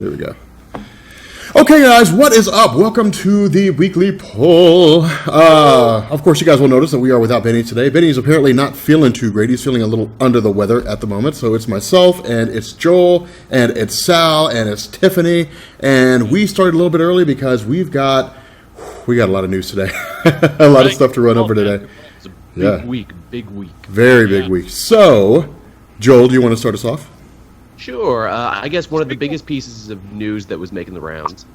There we go. Okay, guys, what is up? Welcome to the weekly poll. Of course, you guys will notice that we are without Benny today. Benny is apparently not feeling too great. He's feeling a little under the weather at the moment. So it's myself, and it's Joel, and it's Sal, and it's Tiffany. And we started a little bit early because we got a lot of news today. A lot of stuff to run over today. It's a big week, big week. Very big week. So, Joel, do you want to start us off? Sure. I guess one of the biggest pieces of news that was making the rounds.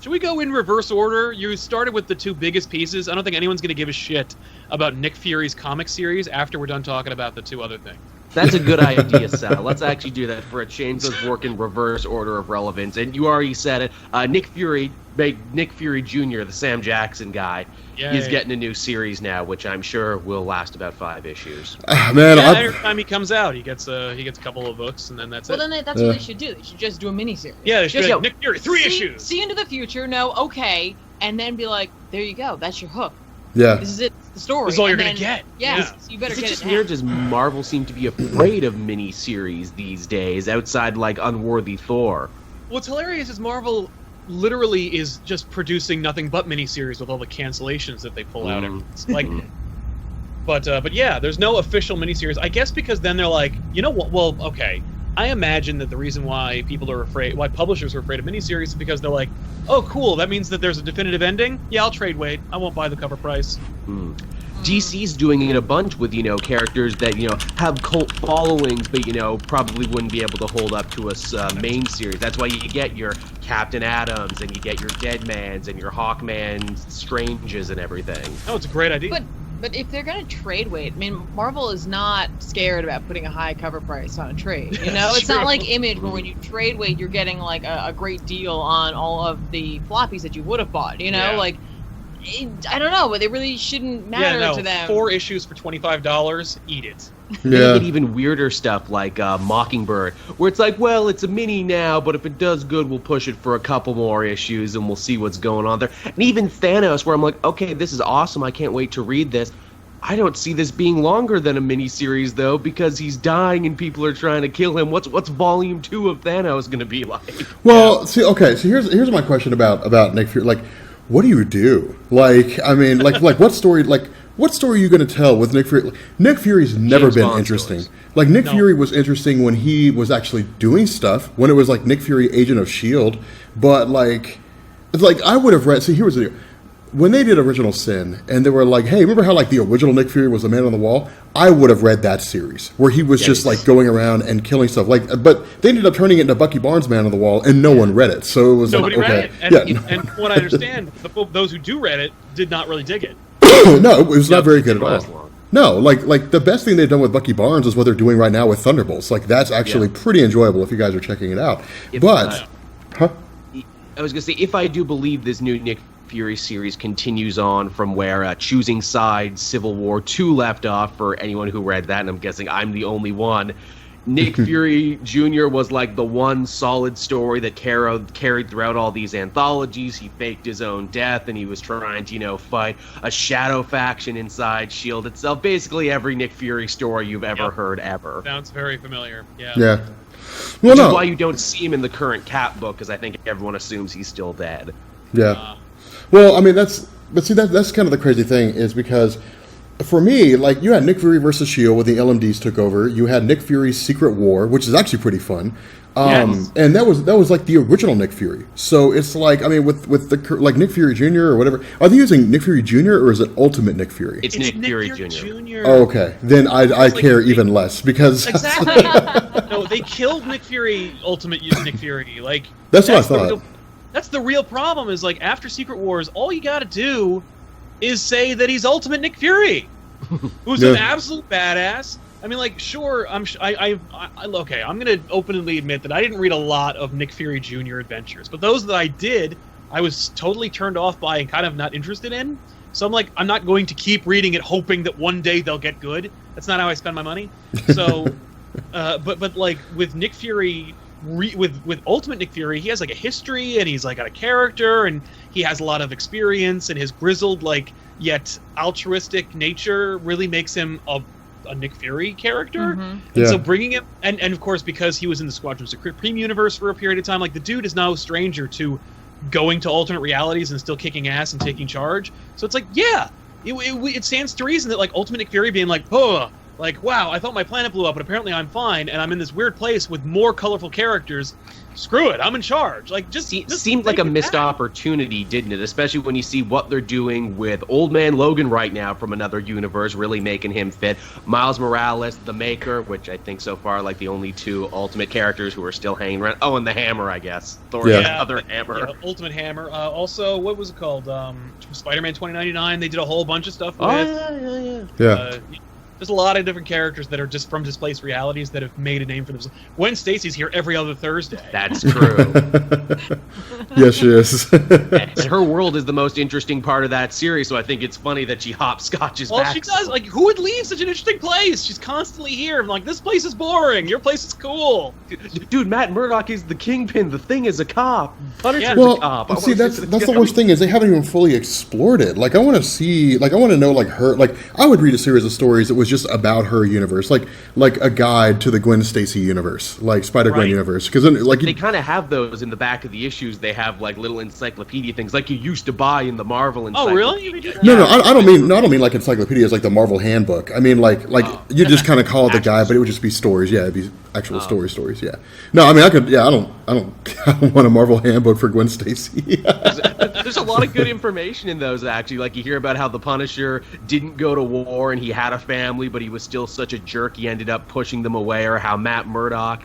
Should we go in reverse order? You started with the two biggest pieces. I don't think anyone's going to give a shit about Nick Fury's comic series after we're done talking about the two other things. That's a good idea, Sal. Let's actually do that for a change. Let's work in reverse order of relevance. And you already said it. Nick Fury Jr., the Sam Jackson guy, is getting a new series now, which I'm sure will last about 5 issues. Man, every time he comes out, he gets a couple of books, and then that's it. Well, then that's what they should do. They should just do a miniseries. Yeah, they should do Nick Fury, 3 issues. See into the future, okay, and then be like, there you go, that's your hook. Yeah. This is it, the story. This is all you're going to get. Yeah, so you better get it. It's just weird, does Marvel seem to be afraid of miniseries these days, outside, like, Unworthy Thor? What's hilarious is Marvel literally is just producing nothing but miniseries with all the cancellations that they pull out. It's like, but yeah, there's no official miniseries. I guess because then they're like, you know what? Well, okay. I imagine that the reason why why publishers are afraid of miniseries is because they're like, oh, cool, that means that there's a definitive ending? Yeah, I'll trade weight. I won't buy the cover price. DC's doing it a bunch with, characters that, have cult followings, but, probably wouldn't be able to hold up to a main series. That's why you get your Captain Adams, and you get your Deadmans, and your Hawkman Stranges, and everything. Oh, it's a great idea. But if they're going to trade weight, I mean, Marvel is not scared about putting a high cover price on a trade. It's not like Image, where when you trade weight, you're getting, like, a great deal on all of the floppies that you would have bought, Like, I don't know, but they really shouldn't matter to them. 4 issues for $25, eat it. They get even weirder stuff like Mockingbird, where it's like, well, it's a mini now, but if it does good, we'll push it for a couple more issues and we'll see what's going on there. And even Thanos, where I'm like, okay, this is awesome, I can't wait to read this. I don't see this being longer than a miniseries, though, because he's dying and people are trying to kill him. What's volume 2 of Thanos going to be like? Well, so here's my question about Nick Fury. Like, what do you do? Like, I mean, like what story? Like, what story are you going to tell with Nick Fury? Nick Fury's never been interesting. Like, Nick Fury was interesting when he was actually doing stuff, when it was like Nick Fury, Agent of S.H.I.E.L.D., but like I would have read. See, here was the deal. When they did Original Sin, and they were like, hey, remember how like the original Nick Fury was the man on the wall? I would have read that series where he was just like going around and killing stuff. Like, but they ended up turning it into Bucky Barnes' Man on the Wall, and no one read it. So it was nobody like, read it. And from what I understand, those who do read it did not really dig it. No, it was not very good at all. No, like the best thing they've done with Bucky Barnes is what they're doing right now with Thunderbolts. Like, that's actually pretty enjoyable if you guys are checking it out. I was going to say, if I do believe this new Nick Fury series continues on from where Choosing Sides Civil War 2 left off, for anyone who read that, and I'm guessing I'm the only one, Nick Fury Jr. was like the one solid story that carried throughout all these anthologies. He faked his own death, and he was trying to, fight a shadow faction inside S.H.I.E.L.D. itself. Basically every Nick Fury story you've ever heard ever. Sounds very familiar, yeah. Well, Which is why you don't see him in the current Cap book, because I think everyone assumes he's still dead. Yeah. Well, I mean, that's kind of the crazy thing, is because for me, like, you had Nick Fury versus S.H.I.E.L.D. when the LMDs took over. You had Nick Fury's Secret War, which is actually pretty fun. And that was like the original Nick Fury. So it's like, I mean, with the like Nick Fury Jr. or whatever, are they using Nick Fury Jr. or is it Ultimate Nick Fury? It's Nick Fury Jr. Oh, okay. Then I care even less, because exactly. No, they killed Nick Fury, Ultimate Nick Fury. Like, that's what I thought. That's the real problem, is like, after Secret Wars, all you gotta do is say that he's Ultimate Nick Fury, who's an absolute badass. I mean, like, sure, okay, I'm gonna openly admit that I didn't read a lot of Nick Fury Jr. adventures, but those that I did, I was totally turned off by and kind of not interested in. So I'm like, I'm not going to keep reading it hoping that one day they'll get good. That's not how I spend my money. So, but like, with Nick Fury, with Ultimate Nick Fury, he has like a history, and he's like got a character, and he has a lot of experience, and his grizzled, like, yet altruistic nature really makes him a a Nick Fury character. Mhm. And so bringing him, and of course, because he was in the Squadron Supreme universe for a period of time, like, the dude is no stranger to going to alternate realities and still kicking ass and taking charge. So it's like, yeah, it stands to reason that, like, Ultimate Nick Fury being like, oh, like, wow, I thought my planet blew up, but apparently I'm fine, and I'm in this weird place with more colorful characters. Screw it, I'm in charge. Like, just seemed like a missed opportunity, didn't it? Especially when you see what they're doing with Old Man Logan right now from another universe, really making him fit. Miles Morales, the Maker, which I think so far like the only two Ultimate characters who are still hanging around. Oh, and the Hammer, I guess. Thor's other Hammer. Yeah, Ultimate Hammer. Also, what was it called? Spider-Man 2099. They did a whole bunch of stuff with. Oh, yeah. There's a lot of different characters that are just from displaced realities that have made a name for themselves. Gwen Stacy's here every other Thursday. That's true. Yes, she is. And her world is the most interesting part of that series, so I think it's funny that she hopscotches back. Well, she does. Like, who would leave such an interesting place? She's constantly here. I'm like, this place is boring. Your place is cool. Dude, Matt Murdock is the Kingpin. The Thing is a cop. Punisher's Well, a cop. see, that's the worst thing is they haven't even fully explored it. Like, I want to see, like, I want to know, like, her, like, I would read a series of stories that was just about her universe, like a guide to the Gwen Stacy universe, like Spider-Gwen universe. Because then, like, they kind of have those in the back of the issues. They have like little encyclopedia things, like you used to buy in the Marvel encyclopedia. Oh, really? No, I don't mean like encyclopedias, like the Marvel Handbook. I mean, like you just kind of call it the guide, but it would just be stories. Yeah, it'd be actual stories. Yeah. No, I mean, I could. Yeah, I don't want a Marvel Handbook for Gwen Stacy. There's a lot of good information in those, actually. Like, you hear about how the Punisher didn't go to war and he had a family, but he was still such a jerk he ended up pushing them away, or how Matt Murdock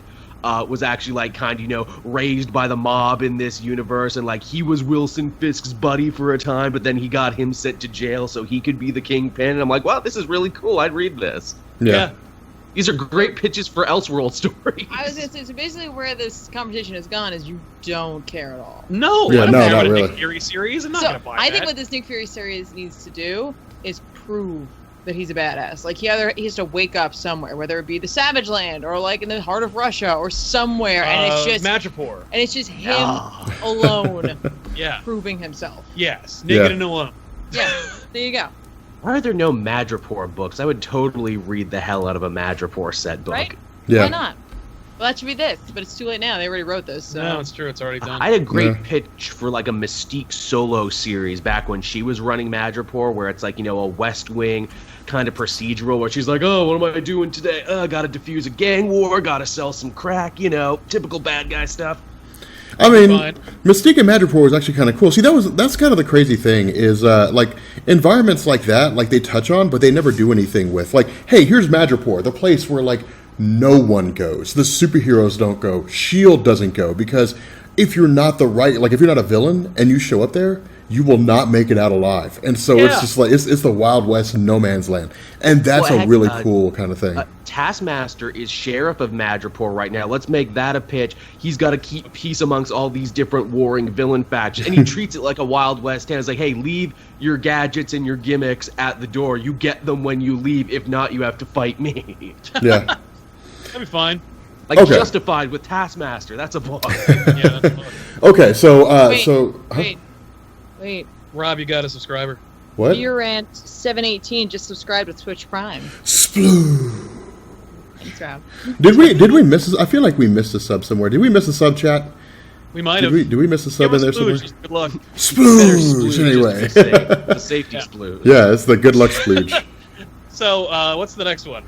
was actually, like, kind of, raised by the mob in this universe, and, like, he was Wilson Fisk's buddy for a time, but then he got him sent to jail so he could be the Kingpin. And I'm like, wow, this is really cool. I'd read this. Yeah. These are great pitches for Elseworld stories. I was going to say, so basically where this conversation has gone is you don't care at all. No, Yeah, I don't no, care not about a really. Nick Fury series. I'm not So going to buy I that. think what this Nick Fury series needs to do is prove that he's a badass. Like, he has to wake up somewhere, whether it be the Savage Land or like in the heart of Russia or somewhere, and it's just Madripoor. and it's just him alone Yeah. proving himself. Yes. Naked Yeah. and alone. Yeah, there you go. Why are there no Madripoor books? I would totally read the hell out of a Madripoor set book. Right? Yeah. Why not? Well, that should be this, but it's too late now. They already wrote this. So. No, it's true. It's already done. I had a great Yeah. pitch for like a Mystique solo series back when she was running Madripoor, where it's like, a West Wing kind of procedural where she's like, oh, what am I doing today? Gotta defuse a gang war, gotta sell some crack, typical bad guy stuff. I mean, Fine. Mystique and Madripoor was actually kind of cool. See, that's kind of the crazy thing is, like, environments like that, like, they touch on, but they never do anything with. Like, hey, here's Madripoor, the place where, like, no one goes. The superheroes don't go. S.H.I.E.L.D. doesn't go. Because if you're not if you're not a villain and you show up there, you will not make it out alive. And so it's just like, it's the Wild West, no man's land. And that's a really cool kind of thing. Taskmaster is sheriff of Madripoor right now. Let's make that a pitch. He's got to keep peace amongst all these different warring villain factions. And he treats it like a Wild West town. It's like, hey, leave your gadgets and your gimmicks at the door. You get them when you leave. If not, you have to fight me. Yeah. That'd be fine. Like, Okay. Justified with Taskmaster. That's a book. Yeah, that's fine. Okay, so, Wait, wait. Rob, you got a subscriber. what? Rant 718 just subscribed with Twitch Prime. Splooge. Thanks, Rob. Did we miss? I feel like we missed a sub somewhere. Did we miss a sub chat? We might Did have. we miss a sub in there somewhere? Good luck. Splooge. Anyway. The safety Yeah. splooge. Yeah, it's the good luck splooge. So, what's the next one?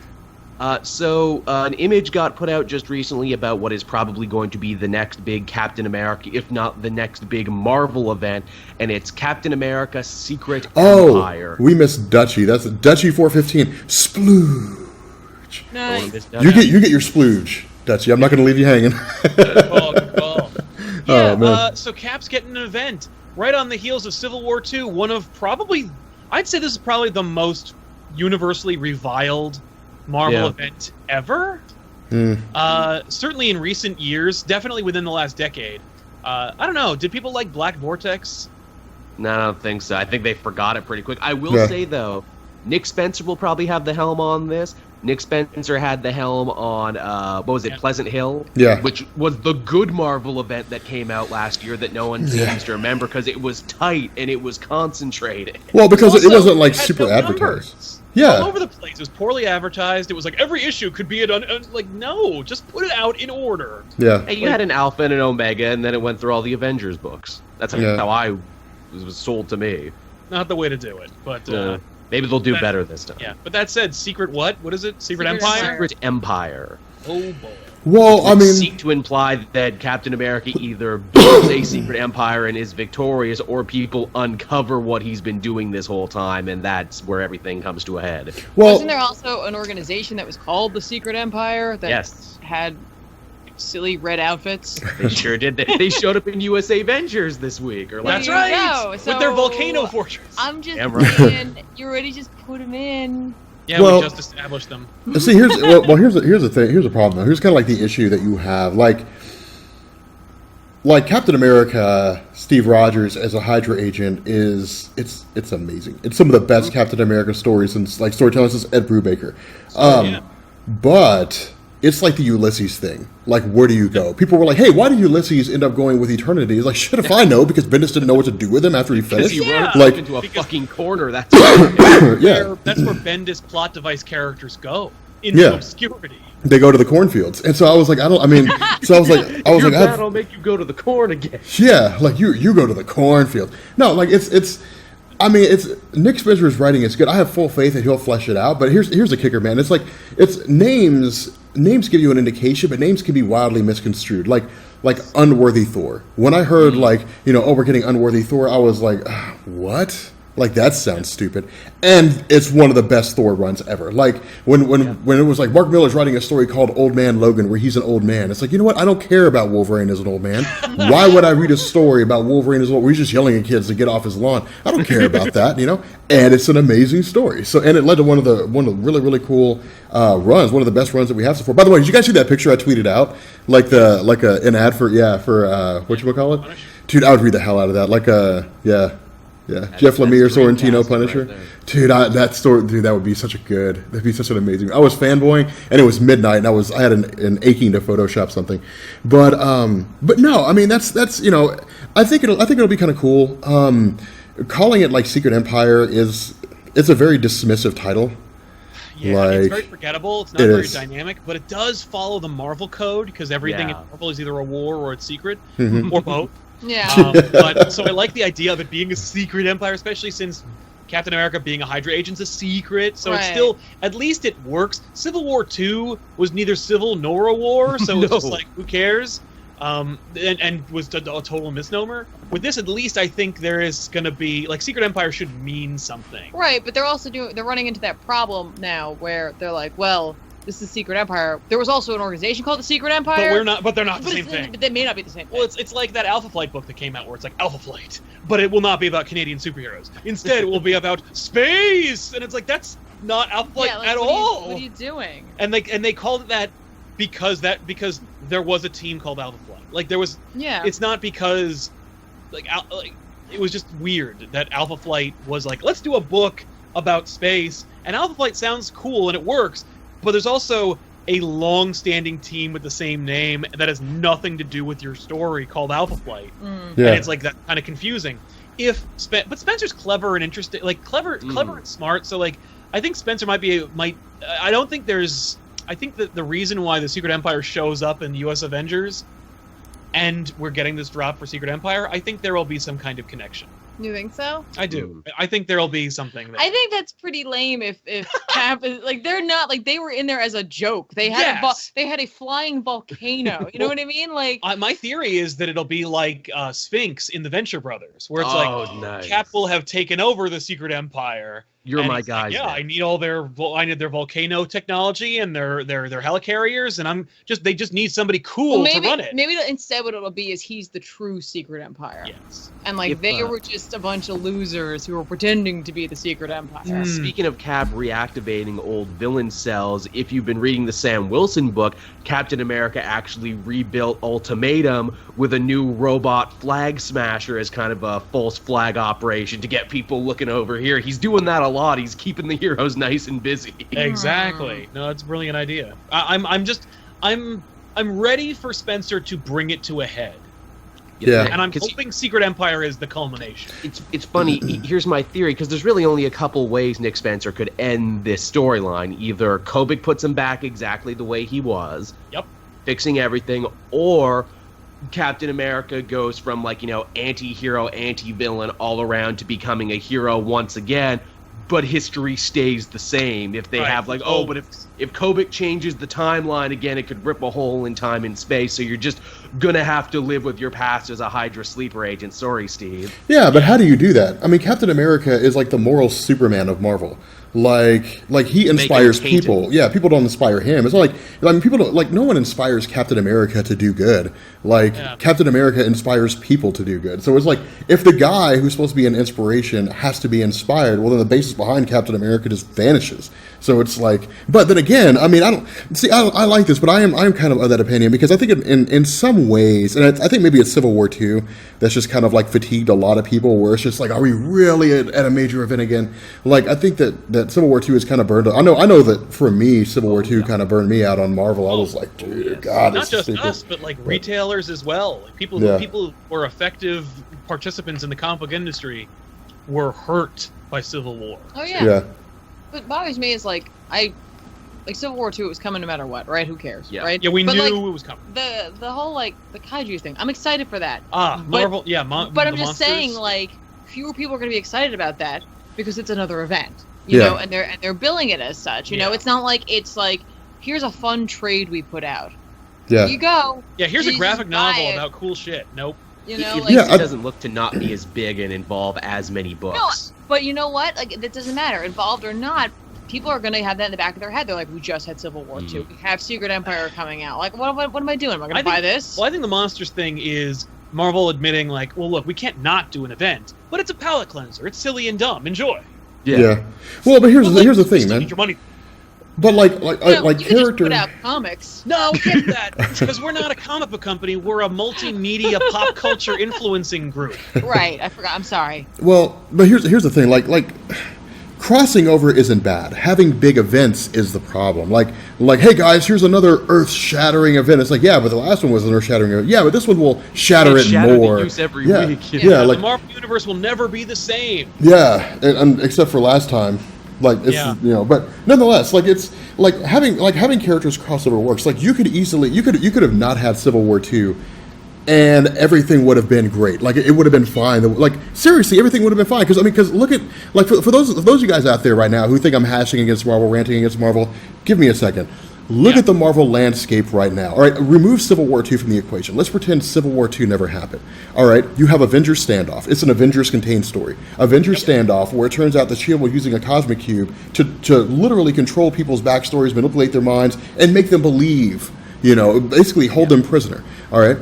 An image got put out just recently about what is probably going to be the next big Captain America, if not the next big Marvel event, and it's Captain America Secret Empire. We missed Dutchy. That's Dutchy 415. Splooge. Nice. You get your splooge, Dutchy. I'm not going to leave you hanging. Good call, good call. Yeah, Oh, man. so Cap's getting an event right on the heels of Civil War II, one of probably, I'd say this is probably the most universally reviled Marvel event ever. Certainly in recent years, definitely within the last decade. I don't know, did people like Black Vortex? No, I don't think so. I think they forgot it pretty quick. I will Yeah. say, though, Nick Spencer will probably have the helm on this. Nick Spencer had the helm on, what was it, Pleasant Hill? Yeah. Which was the good Marvel event that came out last year that no one seems to remember because it was tight and it was concentrated. Well, because it Also, wasn't like it had super no advertised. numbers. Yeah. All over the place. It was poorly advertised. It was like every issue could be like, no, just put it out in order. Yeah. Hey, you had an Alpha and an Omega, and then it went through all the Avengers books. That's how I was sold to me. Not the way to do it, but maybe they'll do better this time. yeah. But that said, Secret what? What is it? Secret Empire? Secret Empire. Oh boy. Well, I mean, seek to imply that Captain America either builds a secret empire and is victorious, or people uncover what he's been doing this whole time, and that's where everything comes to a head. well, Wasn't there also an organization that was called the Secret Empire that Yes. had silly red outfits? They sure did. They showed up in USA Avengers this week, or That's There you right. go. With their So, volcano fortress. I'm just Yeah, right. saying, you already just put them in. Yeah, Well- we just established them. see, here's the thing. Here's the problem though. Here's kind of like the issue that you have, like Captain America, Steve Rogers as a Hydra agent it's amazing. It's some of the best Captain America stories since like storytelling since Ed Brubaker. Yeah. But it's like the Ulysses thing. Like, where do you go? People were like, "Hey, why did Ulysses end up going with Eternity?" He's like, "Shit, if I know," because Bendis didn't know what to do with him after he Because finished. he runs Like, into a fucking corner. That's yeah, That's where Bendis plot device characters go into obscurity. they go to the cornfields, and so I was like, I was like, Your I've- battle make you go to the corn again. yeah, like you go to the cornfield. No, like it's Nick Spencer's writing is good. I have full faith that he'll flesh it out. But here's the kicker, man. It's like it's names give you an indication, but names can be wildly misconstrued. Like Unworthy Thor. When I heard we're getting Unworthy Thor, I was like, what? Like, that sounds stupid. And it's one of the best Thor runs ever. Like, when it was like Mark Miller's writing a story called Old Man Logan, where he's an old man. It's like, you know what? I don't care about Wolverine as an old man. Why would I read a story about Wolverine as old, where he's just yelling at kids to get off his lawn? I don't care about that, And it's an amazing story. So, and it led to one of the really, really cool runs, one of the best runs that we have so far. By the way, did you guys see that picture I tweeted out? An ad for whatchamacallit? Dude, I would read the hell out of that. Yeah, Jeff Lemire, Sorrentino, Punisher. Right Dude, that would be that'd be such an amazing. I was fanboying, and it was midnight, and I had an aching to Photoshop something, but no, I mean that's I think it'll be kind of cool. Calling it like Secret Empire it's a very dismissive title. Yeah, it's very forgettable. It's not it very is. dynamic, but it does follow the Marvel code because everything in Yeah. Marvel is either a war or it's secret, Mhm. or both. Yeah. But so I like the idea of it being a secret empire, especially since Captain America being a Hydra agent's a secret. So it's Right. still, at least it works. Civil War 2 was neither civil nor a war, so it's just No. like, who cares? And was a total misnomer. With this, at least I think there is going to be, like, Secret Empire should mean something. Right, but they're running into that problem now where they're like, well, this is Secret Empire. There was also an organization called the Secret Empire. But they're not the But same thing. But they may not be the same thing. Well, it's like that Alpha Flight book that came out where it's like Alpha Flight, but it will not be about Canadian superheroes. Instead, it will be about space, and it's like that's not Alpha Flight yeah, like, at what all. What are you doing? And they called it that because there was a team called Alpha Flight. Like there was. Yeah. It's not because it was just weird that Alpha Flight was like, let's do a book about space, and Alpha Flight sounds cool and it works, but there's also a long-standing team with the same name that has nothing to do with your story called Alpha Flight. Yeah. And it's like that kind of confusing. But Spencer's clever and interesting, like clever and smart. So like, I think Spencer might. I don't think there's. I think that the reason why the Secret Empire shows up in U.S. Avengers, and we're getting this drop for Secret Empire, I think there will be some kind of connection. You think so? I do. I think there will be something there. I think that's pretty lame. If Cap is like, they're not like, they were in there as a joke. They had Yes. they had a flying volcano. You know what I mean? Like, My theory is that it'll be like Sphinx in the Venture Brothers, where it's like nice. Cap will have taken over the Secret Empire. You're and my he's like, guys. yeah, then. I need all I need their volcano technology and their helicarriers, and they just need somebody cool maybe to run it. maybe instead what it'll be is he's the true Secret Empire. Yes. And like If, they were just a bunch of losers who were pretending to be the Secret Empire. Speaking of Cap reactivating old villain cells, if you've been reading the Sam Wilson book, Captain America actually rebuilt Ultimatum with a new robot flag smasher as kind of a false flag operation to get people looking over here. He's doing that a lot. He's keeping the heroes nice and busy. Exactly. No, it's a brilliant idea. I'm ready for Spencer to bring it to a head. Yeah. And I'm hoping Secret Empire is the culmination. It's funny. Here's my theory, because there's really only a couple ways Nick Spencer could end this storyline. Either Kobik puts him back exactly the way he was, fixing everything, or Captain America goes from, like, you know, anti-hero, anti-villain all around to becoming a hero once again, but history stays the same. If they have, like, but if Kobik changes the timeline again, it could rip a hole in time and space, so you're just gonna have to live with your past as a Hydra sleeper agent. Sorry, Steve. Yeah, but how do you do that? I mean, Captain America is like the moral Superman of Marvel. Like he inspires people. Yeah, people don't inspire him. It's not like, I mean, people don't, like, no one inspires Captain America to do good. Like, Captain America inspires people to do good. So it's like, if the guy who's supposed to be an inspiration has to be inspired, well, then the basis behind Captain America just vanishes. So it's like, but then again, I mean, I like this, but I am kind of that opinion, because I think in some ways, and I think maybe it's Civil War II that's just kind of like fatigued a lot of people, where it's just like, are we really at a major event again? Like, I think that Civil War II is kind of burned. I know that for me, Civil War II kind of burned me out on Marvel. I was like, dude, God, not just us, but like retailers as well. Like people who were effective participants in the comic book industry were hurt by Civil War. Oh yeah. What bothers me is like Civil War II, it was coming no matter what, right? Who cares, right? Yeah, we knew it was coming. The whole, like, the kaiju thing, I'm excited for that. Marvel, but I'm just saying, like, fewer people are going to be excited about that because it's another event, you know, and they're billing it as such. You know, it's not like it's like, here's a fun trade we put out. Yeah. Here you go. Yeah, here's a graphic novel about cool shit. Nope. You know, it doesn't look to not be as big and involve as many books. No, but you know what? Like, that doesn't matter. Involved or not, people are going to have that in the back of their head. They're like, we just had Civil War II. We have Secret Empire coming out. Like, what am I doing? Am I going to buy this? Well, I think the Monsters thing is Marvel admitting, like, well, look, we can't not do an event, but it's a palate cleanser. It's silly and dumb. Enjoy. Yeah. Well, but here's the thing, man. Need your money. But like you character. Just put out comics. No, get that, because we're not a comic book company. We're a multimedia pop culture influencing group. Right. I forgot. I'm sorry. Well, but here's the thing. Like crossing over isn't bad. Having big events is the problem. Like hey guys, here's another earth-shattering event. It's like, yeah, but the last one was an earth-shattering event. Yeah, but this one will shatter it more. The use every week. Yeah, like the Marvel universe will never be the same. Yeah, and except for last time. Like, it's, you know, but nonetheless, like, it's like having characters crossover works. Like, you could have not had Civil War II, and everything would have been great. Like, it would have been fine. Like, seriously, everything would have been fine. Because look at, like, for those of you guys out there right now who think I'm hashing against Marvel, ranting against Marvel, give me a second. Look at the Marvel landscape right now. All right, remove Civil War II from the equation. Let's pretend Civil War II never happened. All right, you have Avengers Standoff. It's an Avengers-contained story. Avengers Standoff, where it turns out that S.H.I.E.L.D. was using a cosmic cube to literally control people's backstories, manipulate their minds, and make them believe, you know, basically hold them prisoner. All right?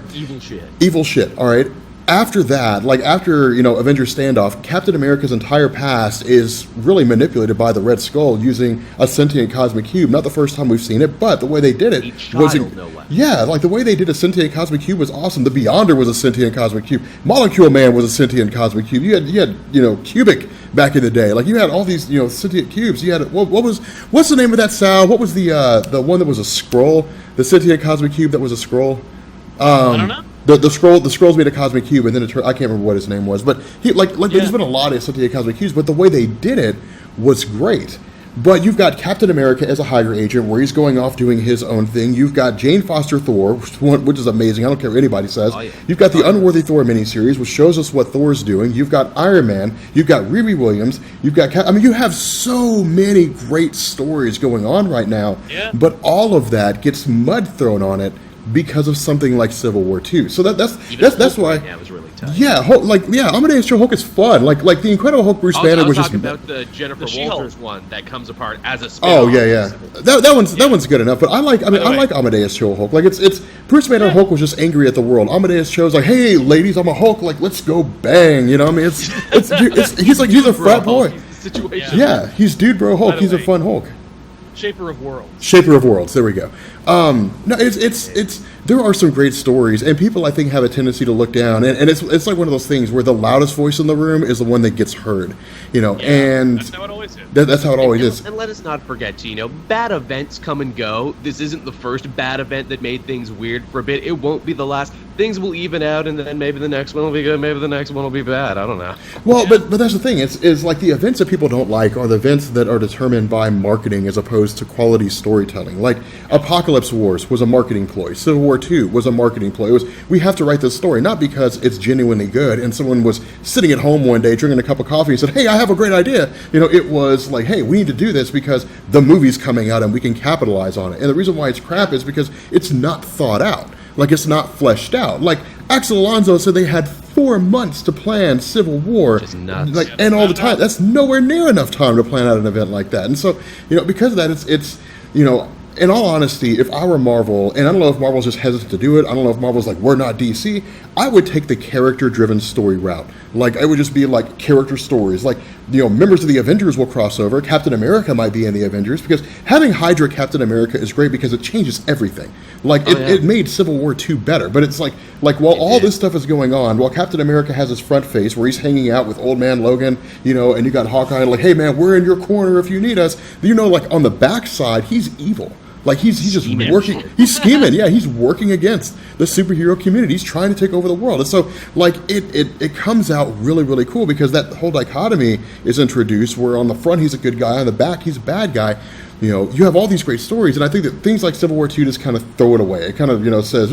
Evil shit, all right? After that, like after, you know, Avengers Standoff, Captain America's entire past is really manipulated by the Red Skull using a sentient cosmic cube. Not the first time we've seen it, but the way they did it was like the way they did a sentient cosmic cube was awesome. The Beyonder was a sentient cosmic cube. Molecule Man was a sentient cosmic cube. You had you know, Cubic back in the day. Like, you had all these, you know, sentient cubes. You had what's the name of that Sal? What was the one that was a scroll? The sentient cosmic cube that was a scroll? I don't know. The scrolls made a cosmic cube, and then I can't remember what his name was, but there's been a lot of sentient cosmic cubes, but the way they did it was great. But you've got Captain America as a Hydra agent, where he's going off doing his own thing. You've got Jane Foster Thor, which is amazing. I don't care what anybody says. You've got the Unworthy Thor miniseries, which shows us what Thor's doing. You've got Iron Man. You've got Riri Williams. You've got you have so many great stories going on right now. Yeah. But all of that gets mud thrown on it because of something like Civil War II. So that's why. Yeah, it was really tough. Yeah, Amadeus Cho Hulk is fun. Like the Incredible Hulk Bruce Banner was just about the Jennifer Walters one that comes apart as a spin-off. Oh yeah. That one's good enough. But I like Amadeus Cho Hulk. Like it's Bruce Banner Hulk was just angry at the world. Amadeus Cho's like, hey ladies, I'm a Hulk. Like, let's go bang. You know, I mean, he's a frat boy. Yeah, he's dude bro Hulk. He's a fun Hulk. Shaper of Worlds. Shaper of Worlds. There we go. No, it's there are some great stories, and people I think have a tendency to look down, and it's like one of those things where the loudest voice in the room is the one that gets heard, you know. And that's how it always always is. That's how it always is. And let us not forget, too, bad events come and go. This isn't the first bad event that made things weird for a bit. It won't be the last. Things will even out, and then maybe the next one will be good, maybe the next one will be bad. I don't know. Well, but that's the thing. It's like the events that people don't like are the events that are determined by marketing as opposed to quality storytelling. Like Apocalypse Wars was a marketing ploy. Civil War II was a marketing ploy. It was, we have to write this story, not because it's genuinely good and someone was sitting at home one day drinking a cup of coffee and said, hey, I have a great idea. It was like, hey, we need to do this because the movie's coming out and we can capitalize on it. And the reason why it's crap is because it's not thought out. Like, it's not fleshed out. Like, Axel Alonso said they had 4 months to plan Civil War. Which is nuts. Like, and all the time. That's nowhere near enough time to plan out an event like that. And so, because of that, it's in all honesty, if I were Marvel, and I don't know if Marvel's just hesitant to do it, I don't know if Marvel's like, we're not DC, I would take the character-driven story route. Like, it would just be like character stories. Like, members of the Avengers will cross over. Captain America might be in the Avengers, because having Hydra Captain America is great because it changes everything. Like, it made Civil War 2 better, but it's like while all this stuff is going on, while Captain America has his front face where he's hanging out with Old Man Logan, and you got Hawkeye, like, hey man, we're in your corner if you need us. Like, on the backside, he's evil. Like, he's just working, he's scheming, yeah, he's working against the superhero community. He's trying to take over the world. And so, like, it comes out really, really cool because that whole dichotomy is introduced where on the front he's a good guy, on the back he's a bad guy. You have all these great stories, and I think that things like Civil War II just kind of throw it away. It kind of, says,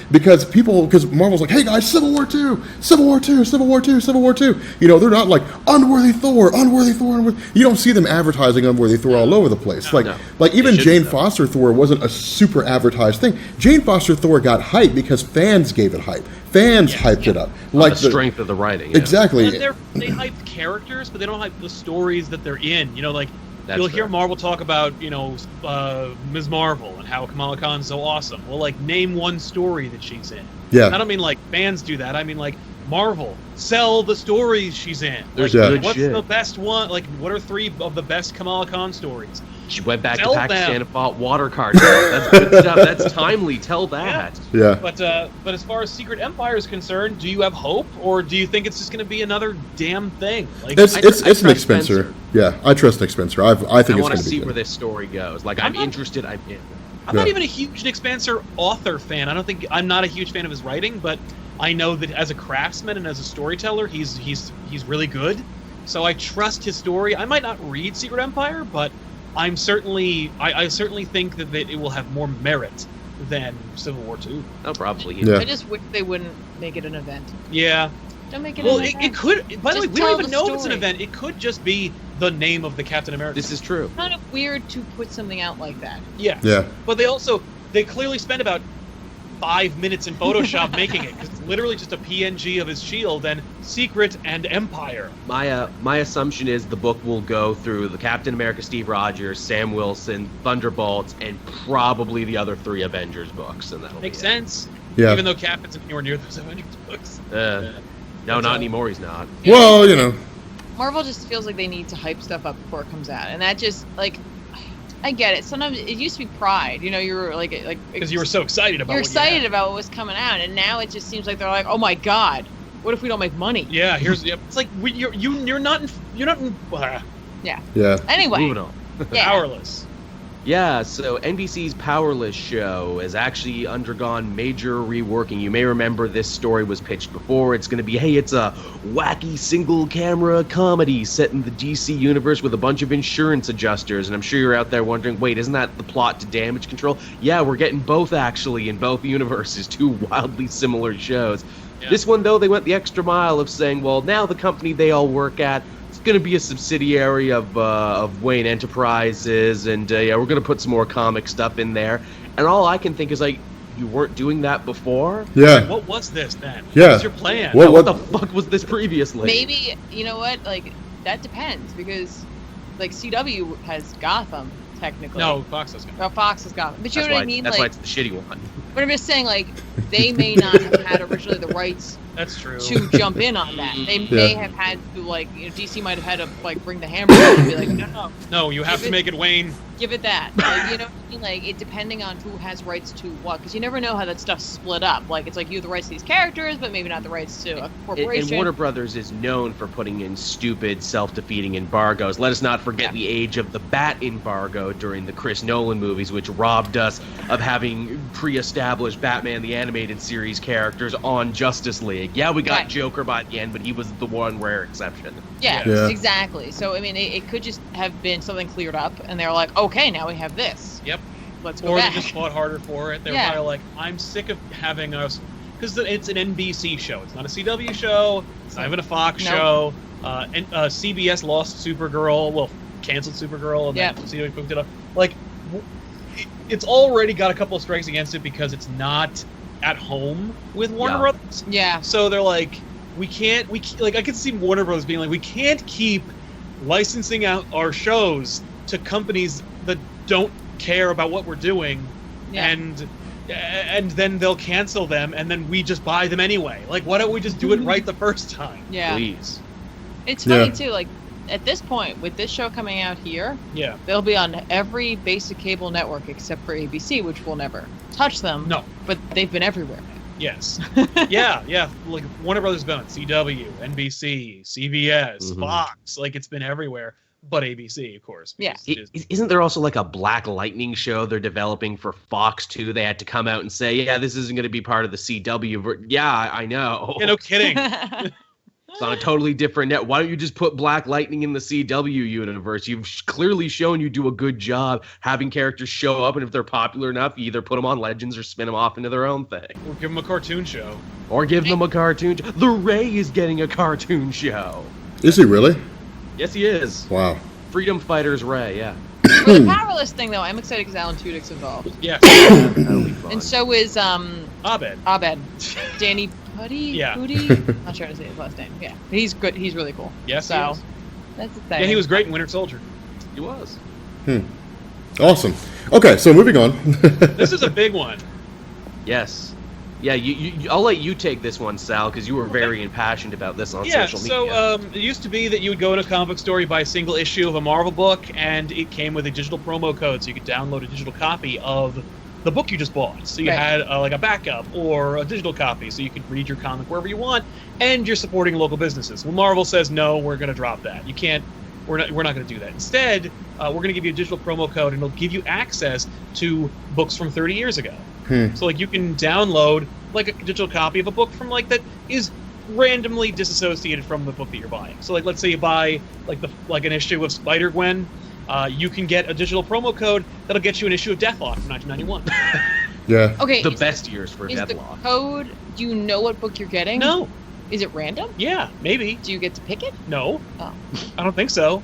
because Marvel's like, hey guys, Civil War II, Civil War II, Civil War II, Civil War II. They're not like, unworthy Thor, unworthy Thor, unworthy. You don't see them advertising unworthy Thor all over the place. Like even Jane Foster Thor wasn't a super advertised thing. Jane Foster Thor got hype because fans gave it hype. Fans hyped it up. Like the strength of the writing. Yeah. Exactly. They hype characters, but they don't hype the stories that they're in. That's You'll hear Marvel talk about, Ms. Marvel and how Kamala Khan's so awesome. Well, like, name one story that she's in. Yeah. I don't mean like fans do that. I mean like Marvel, sell the stories she's in. There's good what's shit. the best one? Like, what are 3 of the best Kamala Khan stories? She went back Tell to Pakistan them. and fought water cartels. That's good stuff. That's timely. Tell that. Yeah. But as far as Secret Empire is concerned, do you have hope, or do you think it's just going to be another damn thing? Like, It's Nick Spencer. Yeah, I trust Nick Spencer. I think it's going to be. I want to see where this story goes. Like, I'm interested. I'm in. I'm not even a huge Nick Spencer author fan. I'm not a huge fan of his writing, but I know that as a craftsman and as a storyteller, he's really good. So I trust his story. I might not read Secret Empire, but I certainly think that it will have more merit than Civil War II. Oh, probably. Yeah. I just wish they wouldn't make it an event. Yeah. Don't make it Well, an event. it could. By the way, Just we don't tell even the know if it's an story. event. It could just be the name of the Captain America. This is true. It's kind of weird to put something out like that. Yes. Yeah. But they clearly spent about 5 minutes in Photoshop making it, because it's literally just a PNG of his shield and Secret and Empire. My assumption is the book will go through the Captain America, Steve Rogers, Sam Wilson, Thunderbolts, and probably the other 3 Avengers books, and that'll Makes be it. sense. Yeah. Even though Cap isn't anywhere near those Avengers books. No, not anymore. He's not. Well, Marvel just feels like they need to hype stuff up before it comes out, and that just I get it. Sometimes it used to be pride, you were like Because you were so excited about you're what excited you had. about what was coming out, and now it just seems like they're like, oh my god, what if we don't make money? Yeah, it's like you're not in, Yeah. yeah. Anyway, Moving on. yeah. Yeah, powerless. so NBC's Powerless show has actually undergone major reworking. You may remember this story was pitched before. It's going to be, hey, it's a wacky single-camera comedy set in the DC universe with a bunch of insurance adjusters. And I'm sure you're out there wondering, wait, isn't that the plot to Damage Control? Yeah, we're getting both, actually, in both universes, 2 wildly similar shows. Yeah. This one, though, they went the extra mile of saying, well, now the company they all work at, going to be a subsidiary of Wayne Enterprises, and we're going to put some more comic stuff in there. And all I can think is, like, you weren't doing that before? Yeah. What was this then? Yeah. What was your plan? What the fuck was this previously? Maybe, you know what, like, that depends, because, like, CW has Gotham, technically. No, Fox has got. Well, Fox has Gotham. But you know what I mean? That's Like, why it's the shitty one. but I'm just saying, like, they may not have had originally the rights That's true. to jump in on that. They may have had to, like, DC might have had to, like, bring the hammer in and be like, no. No, you have to make it Wayne. Give it that. Like, you know what I mean? Like, it depending on who has rights to what, because you never know how that stuff's split up. Like, it's like you have the rights to these characters, but maybe not the rights to a corporation. And Warner Brothers is known for putting in stupid, self-defeating embargoes. Let us not forget the age of the Bat embargo during the Chris Nolan movies, which robbed us of having pre-established Batman the Animated Series characters on Justice League. Yeah, we got Joker by the end, but he was the one rare exception. Yeah, exactly. So, I mean, it could just have been something cleared up, and they're like, okay, now we have this. Yep. Let's go back. Or they just fought harder for it. They're probably like, I'm sick of having us... Because it's an NBC show. It's not a CW show. It's not even a Fox show. And CBS lost Supergirl. Well, canceled Supergirl. And then CW picked it up. Like, it's already got a couple of strikes against it because it's not at home with Warner Brothers. Yeah. So they're like, we can't... Like, I could see Warner Brothers being like, we can't keep licensing out our shows to companies that don't care about what we're doing, and then they'll cancel them, and then we just buy them anyway. Like, why don't we just do it right the first time? Yeah. Please. It's funny, too, like, at this point, with this show coming out here, they'll be on every basic cable network except for ABC, which will never touch them. No. But they've been everywhere. Yes. yeah. Like, Warner Brothers has been on CW, NBC, CBS, Fox. Like, it's been everywhere. But ABC, of course. Yeah. Isn't there also like a Black Lightning show they're developing for Fox too? They had to come out and say, yeah, this isn't going to be part of the CW. Yeah, I know. Yeah, no kidding. It's on a totally different net. Why don't you just put Black Lightning in the CW universe? You've clearly shown you do a good job having characters show up, and if they're popular enough, you either put them on Legends or spin them off into their own thing. Or give them a cartoon show. The Ray is getting a cartoon show. Is he really? Yes, he is. Wow. Freedom Fighters Ray, yeah. For the powerless thing, though, I'm excited because Alan Tudyk's involved. Yeah. And so is Abed. Danny Puddy? Yeah. Puddy? I'm not sure how to say his last name. Yeah. He's good. He's really cool. Yes, so, he is. That's exciting. Yeah, he was great in Winter Soldier. He was. Awesome. Okay, so moving on. This is a big one. Yes. Yeah, I'll let you take this one, Sal, because you were very impassioned about this on social media. So it used to be that you would go to a comic book store, buy a single issue of a Marvel book, and it came with a digital promo code, so you could download a digital copy of the book you just bought. So you had like a backup or a digital copy, so you could read your comic wherever you want, and you're supporting local businesses. Well, Marvel says, no, we're going to drop that. You can't. We're not going to do that. Instead, we're going to give you a digital promo code, and it'll give you access to books from 30 years ago. So like you can download like a digital copy of a book from like that is randomly disassociated from the book that you're buying. So like let's say you buy like an issue of Spider-Gwen, you can get a digital promo code that'll get you an issue of Deathlock from 1991. Yeah. Okay. The best years for Deathlock. Is the code? Do you know what book you're getting? No. Is it random? Yeah, maybe. Do you get to pick it? No. Oh. I don't think so.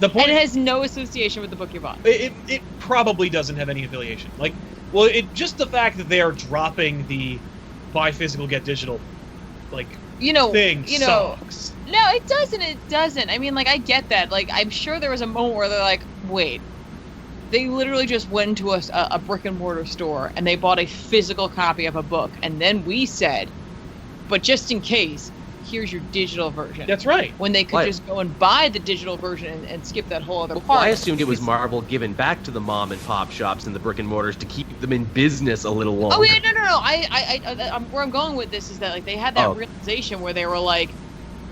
The point. And it has no association with the book you bought. It probably doesn't have any affiliation. Like, well, just the fact that they are dropping the buy physical get digital, like, thing sucks. No, it doesn't. It doesn't. I mean, like, I get that. Like, I'm sure there was a moment where they're like, wait. They literally just went to a brick and mortar store and they bought a physical copy of a book, and then we said, but just in case, here's your digital version. That's right. When they could just go and buy the digital version and skip that whole other part. Well, I assumed it was Marvel giving back to the mom and pop shops and the brick and mortars to keep them in business a little longer. Oh yeah, no. Where I'm going with this is that like they had that realization where they were like,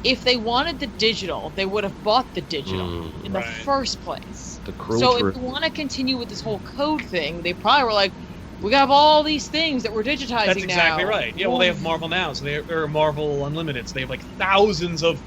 if they wanted the digital, they would have bought the digital in the first place. The cruel so truth. If you want to continue with this whole code thing, they probably were like, we have all these things that we're digitizing now. That's exactly right. Yeah, well, they have Marvel now, so they're Marvel Unlimited, so they have like thousands of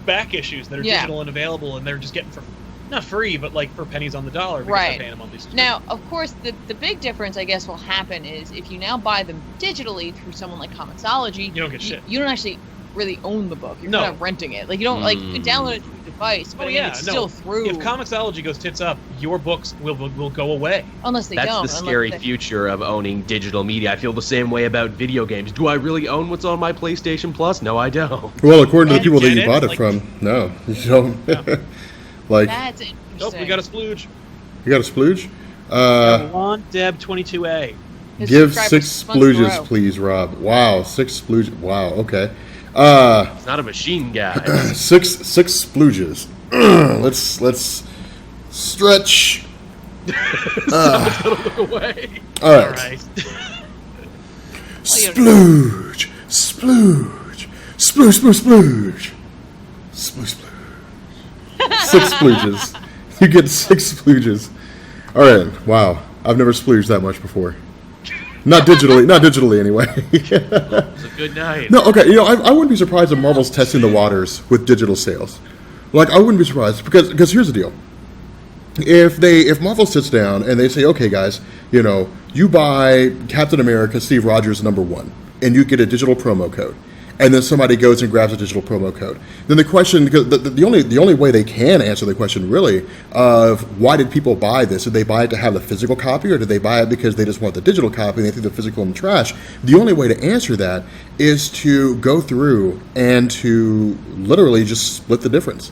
back issues that are digital and available, and they're just getting for, not free, but like for pennies on the dollar. Right. Paying them on these now, of course, the big difference, I guess, will happen is if you now buy them digitally through someone like Comixology, you don't get shit. You don't actually really own the book. You're kind of renting it. Like you don't like you can download it to your device, but it's still through. If Comixology goes tits up, your books will go away. Unless they don't. That's the scary future of owning digital media. I feel the same way about video games. Do I really own what's on my PlayStation Plus? No, I don't. Well, according to the people that you bought it from, no, you don't. Like that's interesting. Nope, we got a splooge. You got a splooge? Juan Deb 22A. Give 6 splooges, please, Rob. Wow, 6 splooges. Wow, okay. It's not a machine guy. 6 splooges. let's stretch. Someone's gonna look away. All All right. right. Splooge, splooge, splooge, splooge, splooge, splooge, splooge. 6 splooges. You get 6 splooges. All right. Wow. I've never splooged that much before. Not digitally anyway. It was a good night. No, okay. I wouldn't be surprised if Marvel's testing the waters with digital sales. Like, I wouldn't be surprised because here's the deal. If Marvel sits down and they say, okay, guys, you buy Captain America Steve Rogers #1, and you get a digital promo code, and then somebody goes and grabs a digital promo code, then the question, because the only way they can answer the question really of why did people buy this? Did they buy it to have the physical copy, or did they buy it because they just want the digital copy and they threw the physical in the trash? The only way to answer that is to go through and to literally just split the difference.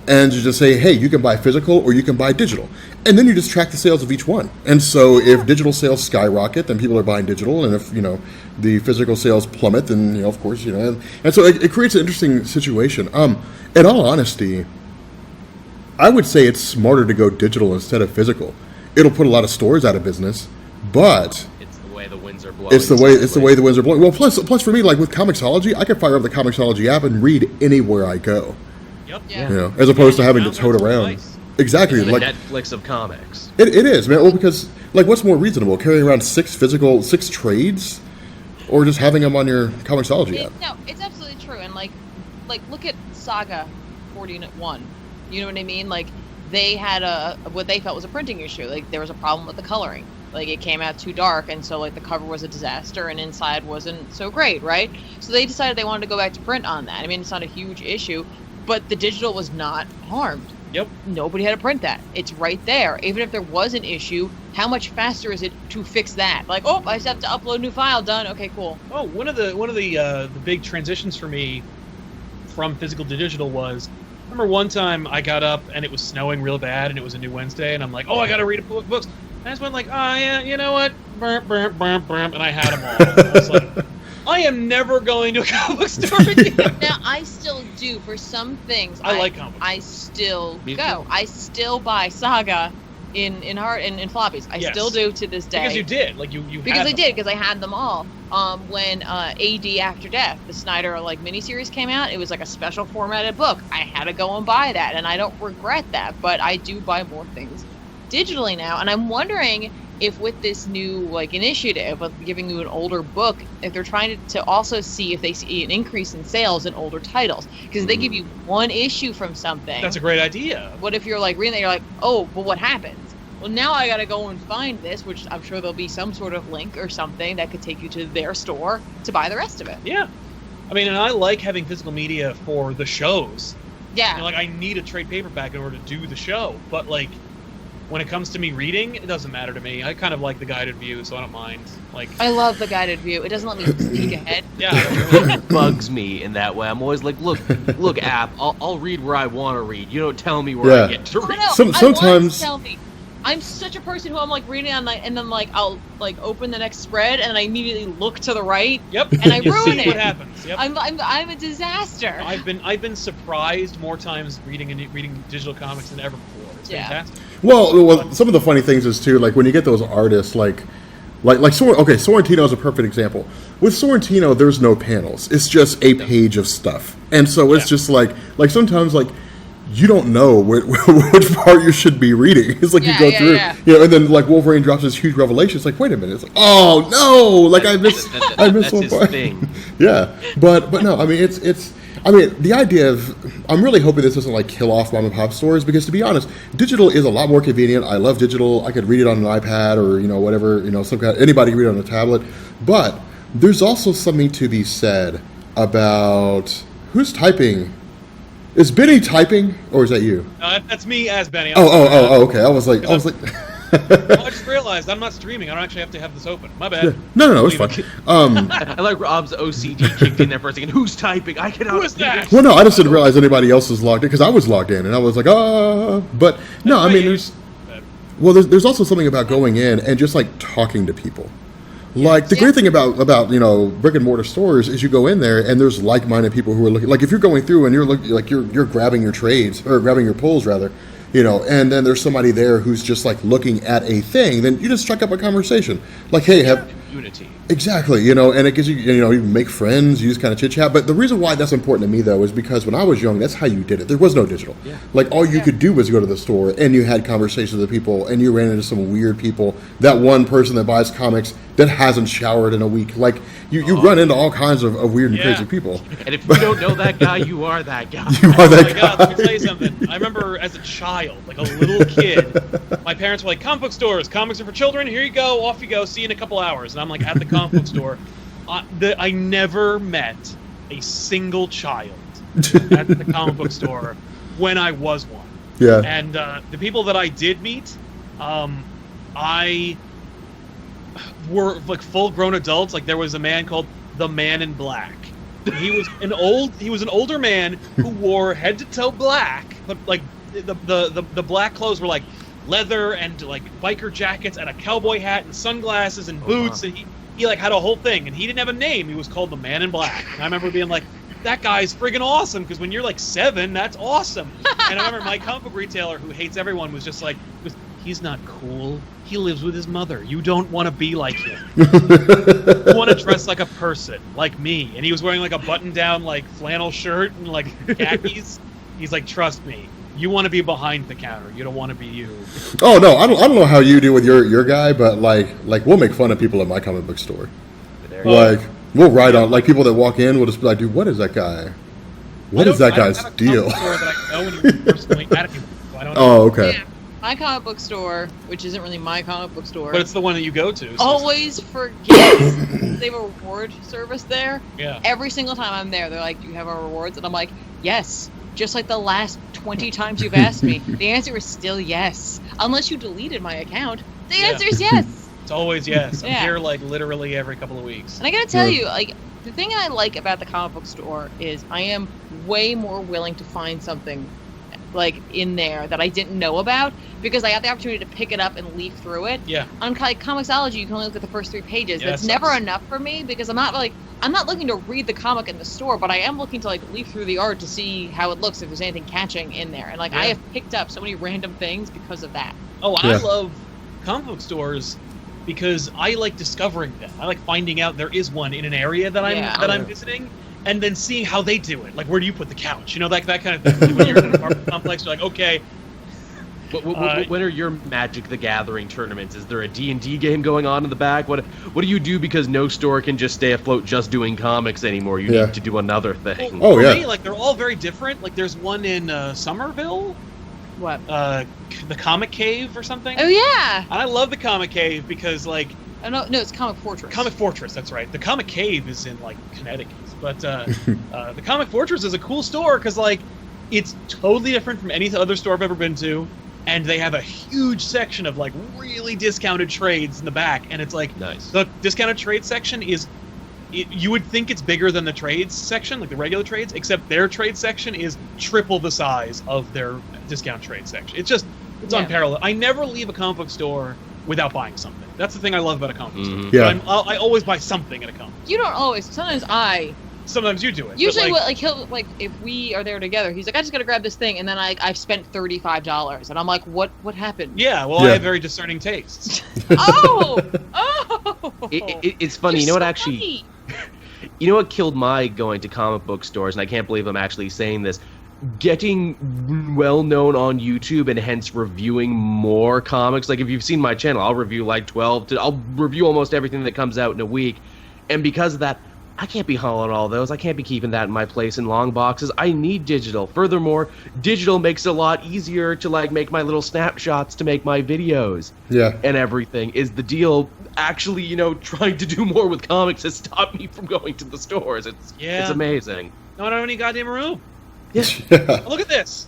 And you just say, hey, you can buy physical or you can buy digital. And then you just track the sales of each one. And so if digital sales skyrocket, then people are buying digital. And if, the physical sales plummet, then, of course, And so it creates an interesting situation. In all honesty, I would say it's smarter to go digital instead of physical. It'll put a lot of stores out of business, but It's the way the winds are blowing. it's the way the winds are blowing. Well, plus for me, like with Comixology, I can fire up the Comixology app and read anywhere I go. Yep. Yeah. As opposed to having to Sounds tote like around. nice. Exactly. The Like Netflix of comics. it is, man. Well, because what's more reasonable, carrying around 6 trades, or just having them on your Comixology app? No, it's absolutely true. And like look at Saga 41. You know what I mean? Like they had what they felt was a printing issue. Like there was a problem with the coloring. Like it came out too dark, and so like the cover was a disaster, and inside wasn't so great, right? So they decided they wanted to go back to print on that. I mean, it's not a huge issue, but the digital was not harmed. Yep. Nobody had to print that. It's right there. Even if there was an issue, how much faster is it to fix that? Like, oh, I just have to upload a new file. Done. Okay, cool. Oh, one of the big transitions for me from physical to digital was, I remember one time I got up and it was snowing real bad and it was a new Wednesday and I'm like, oh, I got to read a book books. And I just went like, oh yeah, you know what? Burp, burp, burp, burp, and I had them all. I was like, I am never going to a comic store again. Now I still do for some things. I like comics. I still Me go. too. I still buy Saga in floppies. I Yes. still do to this day. Because you did, like you. Because had I them did, all. because I had them all. When AD After Death, the Snyder miniseries came out, it was like a special formatted book. I had to go and buy that, and I don't regret that. But I do buy more things digitally now, and I'm wondering if with this new initiative of giving you an older book, if they're trying to also see if they see an increase in sales in older titles, because they give you one issue from something. That's a great idea. What if you're reading that, you're like, oh, but what happens? Well, now I gotta go and find this, which I'm sure there'll be some sort of link or something that could take you to their store to buy the rest of it. Yeah. I mean, and I like having physical media for the shows. Yeah. I need a trade paperback in order to do the show, but when it comes to me reading, it doesn't matter to me. I kind of like the guided view, so I don't mind. I love the guided view. It doesn't let me sneak ahead. Yeah. It bugs me in that way. I'm always like, look, app, I'll read where I want to read. You don't tell me where I get to Oh, read. no, Sometimes- I want to tell me. I'm such a person who I'm reading on and then I'll open the next spread and I immediately look to the right. Yep. And I You ruin see it. what happens. Yep. I'm a disaster. I've been surprised more times reading digital comics than ever before. It's Yeah. fantastic. Well, some of the funny things is too, when you get those artists Sorrentino is a perfect example. With Sorrentino, there's no panels; it's just a page of stuff, and so it's just sometimes you don't know which part you should be reading. It's you go through, and then Wolverine drops this huge revelation. It's wait a minute, it's oh no, I missed That's one his part. thing. Yeah, but no, I mean the idea of I'm really hoping this doesn't kill off mom and pop stores, because to be honest, digital is a lot more convenient. I love digital. I could read it on an iPad or whatever, anybody can read it on a tablet. But there's also something to be said about who's typing. Is Benny typing, or is that you? That's me as Benny. Oh, okay. I was like. Well, I just realized I'm not streaming. I don't actually have to have this open. My bad. No, it's fine. I like Rob's OCD kicked in there for a second. Who's typing? I cannot. Who is that? Well, no, I just didn't realize anybody else was logged in, because I was logged in, and I was like, but no, I mean, there's also something about going in and just talking to people. The great thing about brick and mortar stores is you go in there and there's like-minded people who are looking. If you're going through and you're looking you're grabbing your trades or grabbing your pulls rather, you know, and then there's somebody there who's just like looking at a thing, then you just strike up a conversation. Like, hey, Unity. Exactly, you know, and it gives you, you know, you make friends, you just kind of chit chat. But the reason why that's important to me, though, is because when I was young, that's how you did it. There was no digital. Yeah. Like, all you could do was go to the store, and you had conversations with people, and you ran into some weird people. That one person that buys comics that hasn't showered in a week. Like, you run into all kinds of weird and crazy people. And if you don't know that guy, you are that guy. You are that Oh my guy. God, let me tell you something. I remember as a child, like a little kid, my parents were like, comic book stores, comics are for children, here you go, off you go, see you in a couple hours. And I'm like at the comic book store. I never met a single child at the comic book store when I was one. Yeah. And the people that I did meet, I were like full-grown adults. Like there was a man called the Man in Black. He was an older man who wore head-to-toe black, but like the black clothes were like leather and like biker jackets and a cowboy hat and sunglasses and boots, and he like had a whole thing, and he didn't have a name. He was called the Man in Black. And I remember being like, that guy's friggin' awesome, because when you're like 7, that's awesome. And I remember my comic book retailer, who hates everyone, was just like, he's not cool. He lives with his mother. You don't want to be like him. You want to dress like a person, like me. And he was wearing like a button-down like flannel shirt and like khakis. He's like, trust me. You want to be behind the counter. You don't want to be you. Oh no, I don't know how you do with your guy, but like we'll make fun of people at my comic book store. Like we'll write on like people that walk in. We'll just be like, dude, what is that guy? What is that guy's deal? Oh, okay. Yeah. My comic book store, which isn't really my comic book store, but it's the one that you go to. So always forgets they have a reward service there. Yeah. Every single time I'm there, they're like, "Do you have our rewards?" And I'm like, "Yes." Just like the last 20 times you've asked me, the answer is still yes. Unless you deleted my account, the answer is yes. It's always yes. I'm Yeah. here like literally every couple of weeks. And I gotta tell you, like, the thing I like about the comic book store is I am way more willing to find something like in there that I didn't know about, because I have the opportunity to pick it up and leaf through it. Yeah. On like Comicsology, you can only look at the first 3 pages. Yeah, That's that never sucks. enough for me, because I'm not looking to read the comic in the store, but I am looking to like leaf through the art to see how it looks, if there's anything catching in there. And like I Yeah. have picked up so many random things because of that. Oh, Yeah. I love comic book stores because I like discovering them. I like finding out there is one in an area that I'm visiting, and then seeing how they do it. Like, where do you put the couch? You know, that kind of thing. When you're in an apartment complex, you're like, okay. When are your Magic the Gathering tournaments? Is there a D&D game going on in the back? What do you do, because no store can just stay afloat just doing comics anymore? You need to do another thing. Oh, For yeah. me, like, they're all very different. Like, there's one in Somerville, What? the Comic Cave or something. Oh yeah. And I love the Comic Cave because, like, Oh, no, it's Comic Fortress. Comic Fortress, that's right. The Comic Cave is in, like, Connecticut. But the Comic Fortress is a cool store because, like, it's totally different from any other store I've ever been to. And they have a huge section of, like, really discounted trades in the back. And it's, like, Nice. the discounted trade section is... you would think it's bigger than the trades section, like the regular trades, except their trade section is triple the size of their discount trade section. It's unparalleled. I never leave a comic book store without buying something. That's the thing I love about a comic book store. Yeah. But I always buy something at a comic book. You don't always. Sometimes I. Sometimes you do it. but, Usually, like, he'll like if we are there together, he's like, I just gotta grab this thing, and then I've spent $35, and I'm like, what happened? yeah, well, I have very discerning tastes. Oh. It's funny. You're You know what so actually? funny. You know what killed my going to comic book stores, and I can't believe I'm actually saying this, getting well known on YouTube and hence reviewing more comics. Like, if you've seen my channel, I'll review like I'll review almost everything that comes out in a week. And because of that, I can't be hauling all those. I can't be keeping that in my place in long boxes. I need digital. Furthermore, digital makes it a lot easier to like make my little snapshots to make my videos. Yeah. And everything. Is the deal actually, you know, trying to do more with comics has stopped me from going to the stores. It's amazing. No, I don't have any goddamn room. Yeah. Look at this.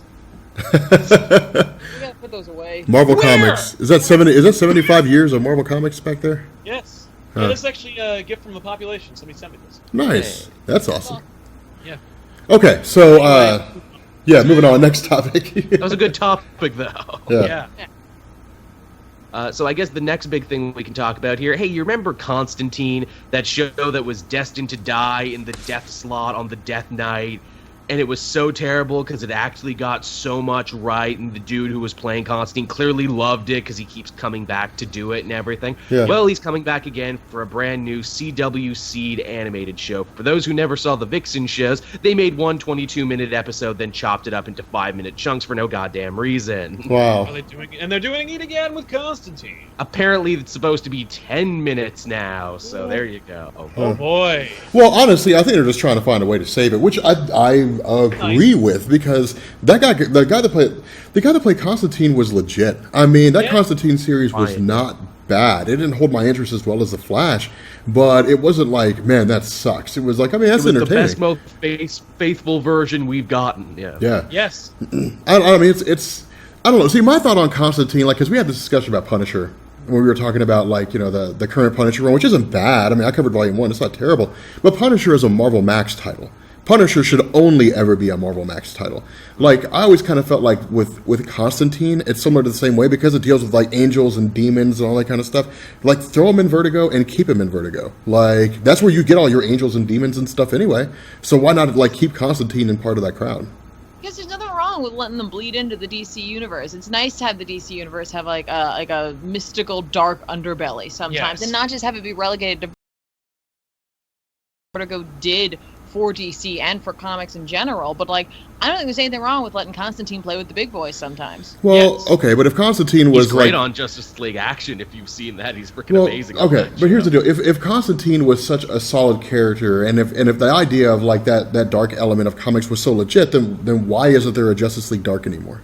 We gotta put those away. Marvel Where? Comics. Is that 75 years of Marvel Comics back there? Yes. Huh. Yeah, this is actually a gift from the population. Somebody sent me this. Nice. That's awesome. Yeah. Okay, so yeah, moving on. Next topic. That was a good topic, though. Yeah. So I guess the next big thing we can talk about here, hey, you remember Constantine, that show that was destined to die in the death slot on the Death Knight? and it was so terrible because it actually got so much right, and the dude who was playing Constantine clearly loved it because he keeps coming back to do it and everything. Yeah. Well, he's coming back again for a brand new CW Seed animated show. For those who never saw the Vixen shows, they made one 22-minute episode, then chopped it up into 5-minute chunks for no goddamn reason. Wow. Are they doing it? And they're doing it again with Constantine. Apparently, it's supposed to be 10 minutes now, so there you go. Oh boy. Well, honestly, I think they're just trying to find a way to save it, which I agree with, because the guy that played Constantine was legit. I mean, that Constantine series was not bad. It didn't hold my interest as well as The Flash, but it wasn't like, man, that sucks. It was like, I mean, that's entertaining. It was the best, most faithful version we've gotten. Yeah. Yeah. Yes. I mean, it's I don't know. See, my thought on Constantine, like, because we had this discussion about Punisher when we were talking about, like, you know, the current Punisher run, which isn't bad. I mean, I covered Volume 1. It's not terrible. But Punisher is a Marvel Max title. Punisher should only ever be a Marvel Max title. Like, I always kind of felt like with Constantine, it's similar to the same way because it deals with, like, angels and demons and all that kind of stuff. Like, throw him in Vertigo and keep him in Vertigo. Like, that's where you get all your angels and demons and stuff anyway. So why not, like, keep Constantine in part of that crowd? Because there's nothing wrong with letting them bleed into the DC universe. It's nice to have the DC universe have like a mystical, dark underbelly sometimes, and not just have it be relegated to Vertigo did for DC and for comics in general. But like, I don't think there's anything wrong with letting Constantine play with the big boys sometimes. Well, okay, but if Constantine was he's great like on Justice League Action, if you've seen that, he's freaking amazing. Okay, but here's the deal: if Constantine was such a solid character, and if the idea of like that dark element of comics was so legit, then why isn't there a Justice League Dark anymore?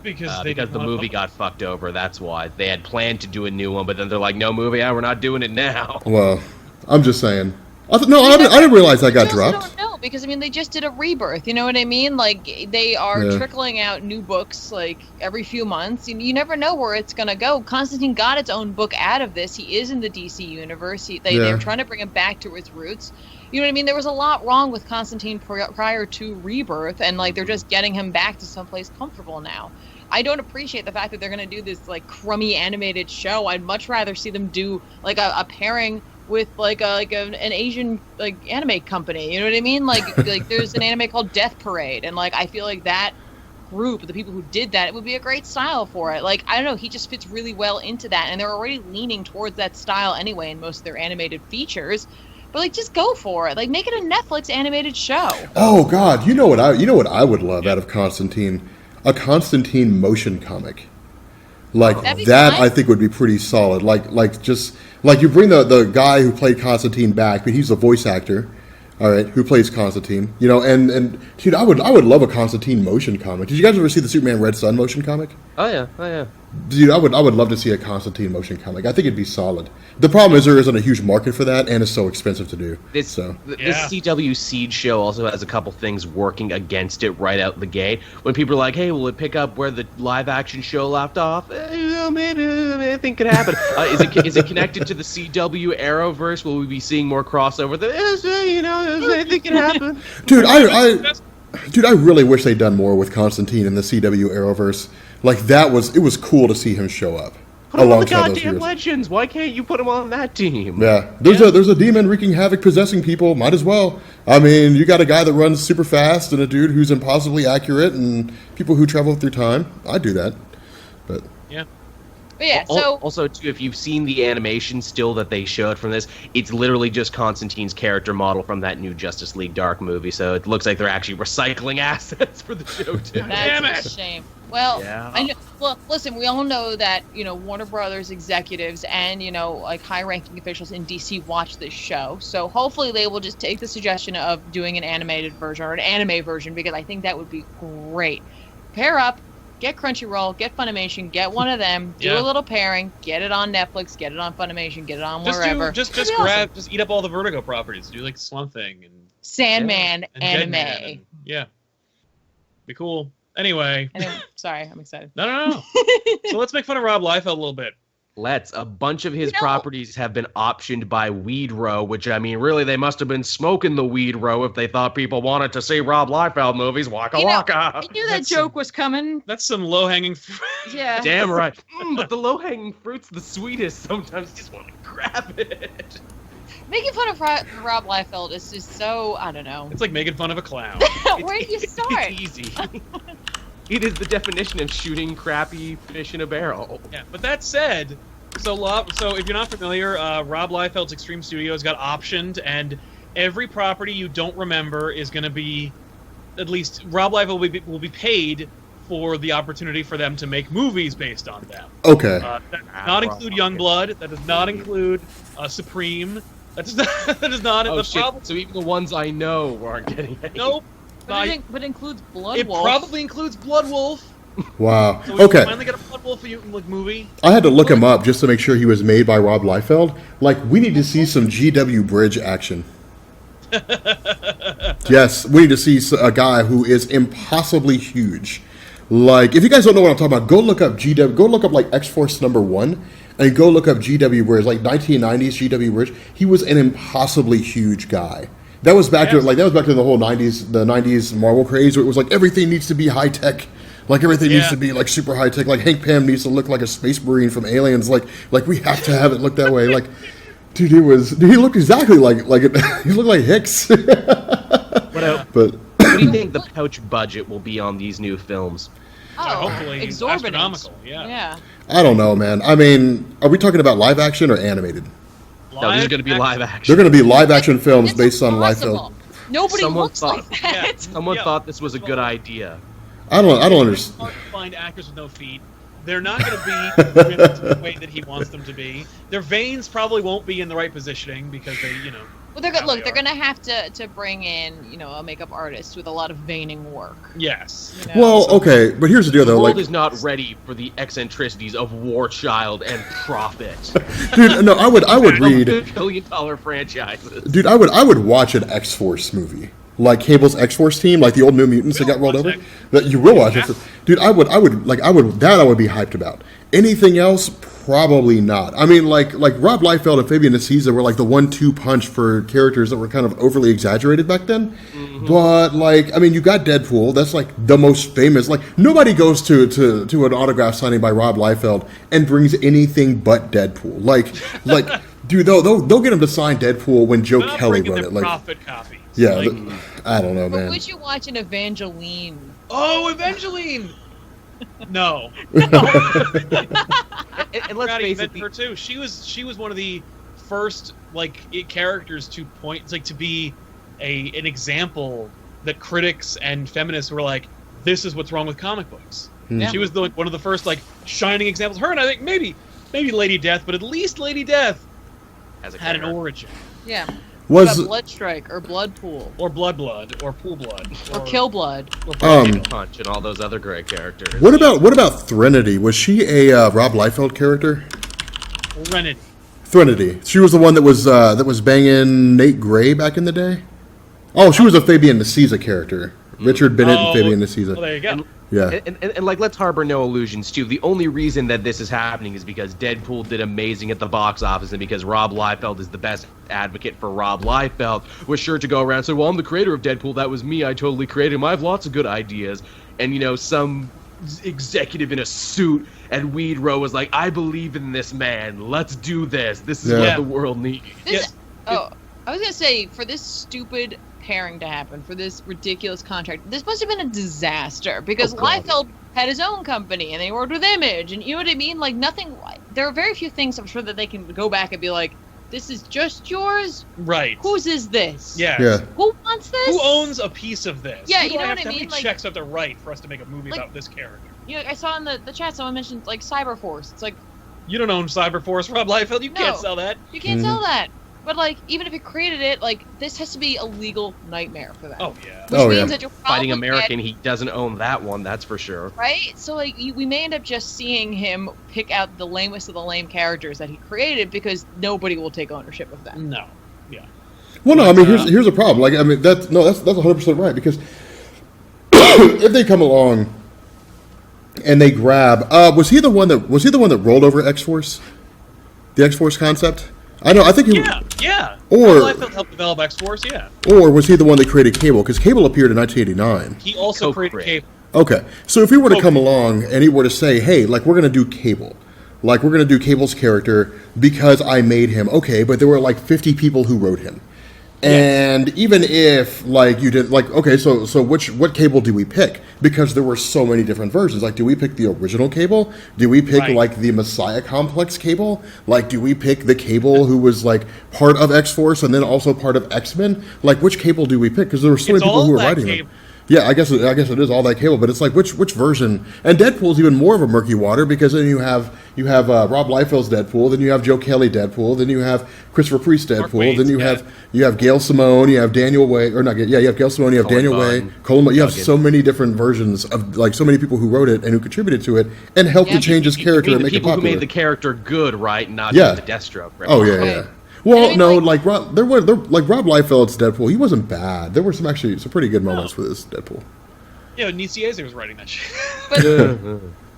Because the movie got fucked over. That's why they had planned to do a new one, but then they're like, "No movie, we're not doing it now." Well, I'm just saying. I didn't realize that got dropped. I don't know, because I mean, they just did a rebirth. You know what I mean? Like, they are trickling out new books like every few months. You never know where it's gonna go. Constantine got its own book out of this. He is in the DC universe. They're trying to bring him back to its roots. You know what I mean? There was a lot wrong with Constantine prior to Rebirth, and like they're just getting him back to someplace comfortable now. I don't appreciate the fact that they're gonna do this like crummy animated show. I'd much rather see them do like a pairing with an Asian like anime company. You know what I mean? Like there's an anime called Death Parade, and like I feel like that group, the people who did that, it would be a great style for it. Like, I don't know, he just fits really well into that, and they're already leaning towards that style anyway in most of their animated features. But like, just go for it. Like, make it a Netflix animated show. Oh God, you know what I would love out of Constantine? A Constantine motion comic. Like that, I think would be pretty solid. Like just like you bring the guy who played Constantine back, but he's a voice actor, all right, who plays Constantine. You know, and dude, I would love a Constantine motion comic. Did you guys ever see the Superman Red Sun motion comic? Oh yeah. Dude, I would love to see a Constantine motion comic. I think it'd be solid. The problem is there isn't a huge market for that, and it's so expensive to do. This CW Seed show also has a couple things working against it right out the gate. When people are like, "Hey, will it pick up where the live action show left off?" Maybe anything could happen. Is it connected to the CW Arrowverse? Will we be seeing more crossover? Anything can happen. Dude, I really wish they'd done more with Constantine in the CW Arrowverse. Like it was cool to see him show up. Put him on the goddamn Legends. Why can't you put him on that team? Yeah, there's a demon wreaking havoc, possessing people. Might as well. I mean, you got a guy that runs super fast and a dude who's impossibly accurate and people who travel through time. I'd do that, but yeah. But yeah, so also too, if you've seen the animation still that they showed from this, it's literally just Constantine's character model from that new Justice League Dark movie. So it looks like they're actually recycling assets for the show too. That's a shame. Well, I know. Well, listen, we all know that Warner Brothers executives and like high-ranking officials in DC watch this show. So hopefully they will just take the suggestion of doing an animated version or an anime version, because I think that would be great. Pair up. Get Crunchyroll, get Funimation, get one of them, do a little pairing, get it on Netflix, get it on Funimation, get it on wherever. Just eat up all the Vertigo properties. Do like Slump Thing and Sandman and anime. Be cool. Anyway, sorry, I'm excited. No. So let's make fun of Rob Liefeld a little bit. A bunch of his properties have been optioned by Weed Row, which, I mean, really, they must have been smoking the Weed Row if they thought people wanted to see Rob Liefeld movies. Waka waka. I knew that joke was coming. That's some low-hanging fruit. Yeah. Damn right. But the low-hanging fruit's the sweetest. Sometimes you just want to grab it. Making fun of Rob Liefeld is just so, I don't know. It's like making fun of a clown. Where do you start? It's easy. It is the definition of shooting crappy fish in a barrel. Yeah, but that said, so if you're not familiar, Rob Liefeld's Extreme Studios got optioned, and every property you don't remember is going to be, at least Rob Liefeld will be paid for the opportunity for them to make movies based on them. Okay. That does not include Youngblood. That does not include Supreme. That does not. Oh, the shit. problem. So even the ones I know aren't getting any. Nope. But it includes Blood It Wolf. probably includes Blood Wolf. Wow. So we Okay. finally got a Blood Wolf movie. I had to look him up just to make sure he was made by Rob Liefeld. Like, we need to see some GW Bridge action. Yes, we need to see a guy who is impossibly huge. Like, if you guys don't know what I'm talking about, go look up GW. Go look up like X-Force #1, and go look up GW Bridge, like 1990s GW Bridge. He was an impossibly huge guy. That was back to the whole 90s Marvel craze, where it was like everything needs to be high tech. Like everything needs to be like super high tech. Like Hank Pym needs to look like a space marine from Aliens. Like we have to have it look that way. Like, dude, he looked exactly like it. He looked like Hicks. But what do you think the pouch budget will be on these new films? Oh, hopefully exorbitant. astronomical. Yeah. I don't know, man. I mean, are we talking about live action or animated? No, these are going to be live action. They're going to be live action films It's based on impossible. Liefeld. Nobody Someone looks thought- like that. Yeah. Someone thought this was a good idea. I don't It's understand. hard to find actors with no feet. They're not going to be ripped the way that he wants them to be. Their veins probably won't be in the right positioning because they, Well, they're how look. they They're are. going to have to bring in, a makeup artist with a lot of veining work. Yes. You know? Well, okay, but here's the deal, The though. world Like, is not ready for the eccentricities of War Child and Prophet. dude, no, I would read. $1 billion franchises. Dude, I would watch an X-Force movie. Like Cable's X-Force team, like the old New Mutants that got rolled over. That you will watch it. Dude, I would be hyped about. Anything else, probably not. I mean, like Rob Liefeld and Fabian Nicieza were like the 1-2 punch for characters that were kind of overly exaggerated back then. Mm-hmm. But like, I mean, you got Deadpool. That's like the most famous. Like nobody goes to an autograph signing by Rob Liefeld and brings anything but Deadpool. Like, dude, they'll get him to sign Deadpool when Joe Not Kelly bringing wrote their it. Like, profit copies. yeah, Like, I don't know, But man. would you watch an Evangeline? oh, Evangeline. No. And let's Forgot he face it, invented her too. She was one of the first characters to be an example that critics and feminists were like, this is what's wrong with comic books. Yeah. She was one of the first shining examples. Her and I think maybe Lady Death, but at least Lady Death had an origin. Yeah. Was Bloodstrike or Bloodpool Or Blood or Pool Blood or Kill Blood. or Punch and all those other great characters. what about Threnody? Was she a Rob Liefeld character? Rennet. Threnody. She was the one that was banging Nate Gray back in the day. Oh, she was a Fabian Nicieza character. Richard Bennett and Fabian Nicieza. Well, there you go. Yeah. And like, let's harbor no illusions, too. The only reason that this is happening is because Deadpool did amazing at the box office and because Rob Liefeld is the best advocate for Rob Liefeld, was sure to go around and say, well, I'm the creator of Deadpool. That was me. I totally created him. I have lots of good ideas. And, some executive in a suit and Weed Row was like, I believe in this man. Let's do this. This is what the world needs. I was going to say, for this stupid pairing to happen, for this ridiculous contract, this must have been a disaster because Liefeld had his own company and they worked with Image, and you know what I mean? Like, nothing, there are very few things I'm sure that they can go back and be like, this is just yours? Right. Whose is this? Yes. Yeah. Who wants this? Who owns a piece of this? Yeah, Who you do know I have what I to- how mean? many checks have to write for us to make a movie about this character? I saw in the chat someone mentioned, Cyberforce. It's like, You don't own Cyberforce, Rob Liefeld. You can't No. sell that. you can't sell that. But, even if you created it, this has to be a legal nightmare for them. Oh, yeah. Which means that you'll probably Fighting American, he doesn't own that one, that's for sure. right? So, we may end up just seeing him pick out the lamest of the lame characters that he created because nobody will take ownership of them. No. Yeah. Well, no, I mean, here's a problem. Like, I mean, that's 100% right because if they come along and they grab, was he the one that rolled over X-Force, the X-Force concept? I think he. Yeah. Or- Rob Liefeld helped develop X-Force, yeah. Or was he the one that created Cable? Because Cable appeared in 1989. He also Co-create. created Cable. Okay, so if he were to come along and he were to say, "Hey, we're going to do Cable," Like, we're going to do Cable's character because I made him. Okay, but there were like 50 people who wrote him. And even if, like, you did, like, okay, so what Cable do we pick? Because there were so many different versions. Like, do we pick the original Cable? Do we pick, like, the Messiah Complex Cable? Like, do we pick the Cable who was, like, part of X-Force and then also part of X-Men? Like, which Cable do we pick? Because there were so many people who were writing them. Yeah, I guess it is all that Cable, but it's like which version? And Deadpool's even more of a murky water because then you have Rob Liefeld's Deadpool, then you have Joe Kelly Deadpool, then you have Christopher Priest Deadpool, then you have Gail Simone, you have Daniel Way, or not? Yeah, you have Gail Simone, you have Daniel Way, Coleman. You have so many different versions of like so many people who wrote it and who contributed to it and helped to change his character and make it popular. People who made the character good, right? Not just the Deathstroke. Right? Oh yeah. Well, no, like Rob Liefeld's Deadpool, he wasn't bad. There were some pretty good moments with his Deadpool. Yeah, Nicieza was writing that shit. But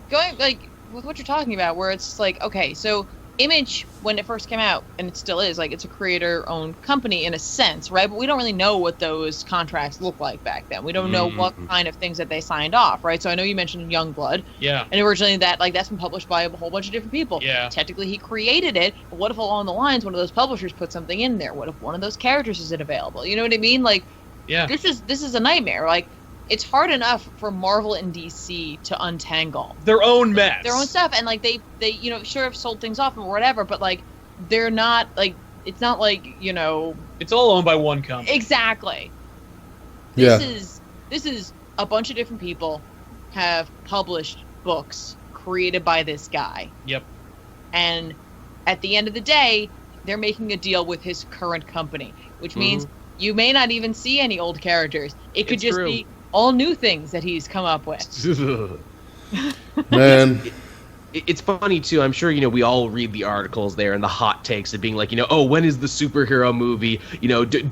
going like with what you're talking about, where it's like, okay, so Image when it first came out, and it still is, like it's a creator-owned company in a sense, right? But we don't really know what those contracts look like back then. We don't know what kind of things that they signed off, right? So I know you mentioned Youngblood. Yeah. And originally that's been published by a whole bunch of different people. Yeah. Technically he created it, but what if along the lines one of those publishers put something in there? What if one of those characters isn't available? You know what I mean? Like, this is a nightmare. Like, it's hard enough for Marvel and DC to untangle their own mess, their own stuff, and like they sure have sold things off or whatever, but like they're not like it's not like it's all owned by one company. Exactly. This is a bunch of different people have published books created by this guy. Yep. And at the end of the day, they're making a deal with his current company, which means you may not even see any old characters. It could just be all new things that he's come up with. Man. It's funny, too. I'm sure, we all read the articles there and the hot takes of being like, when is the superhero movie,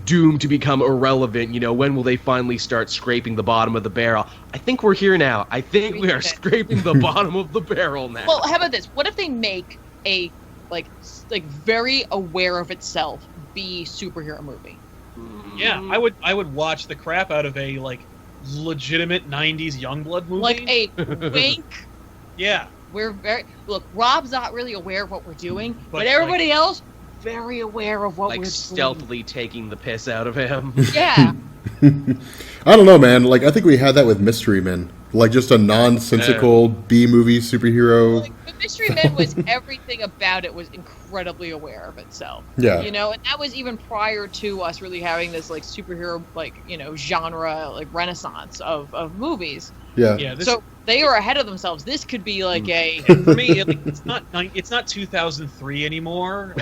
doomed to become irrelevant? When will they finally start scraping the bottom of the barrel? I think we're here now. I think we are scraping the bottom of the barrel now. Well, how about this? What if they make a, like very aware of itself B superhero movie? Yeah, I would watch the crap out of a, legitimate 90s Youngblood movie. Like a wink. Yeah. We're Rob's not really aware of what we're doing, but everybody else very aware of what we're doing. Stealthily taking the piss out of him. Yeah. I don't know, man. Like, I think we had that with Mystery Men. Like, just a nonsensical B-movie superhero. But Mystery Men was everything about it was incredibly aware of itself. Yeah. And that was even prior to us really having this, superhero, genre, renaissance of movies. Yeah. Yeah. So they are ahead of themselves. This could be for me, it's not 2003 anymore.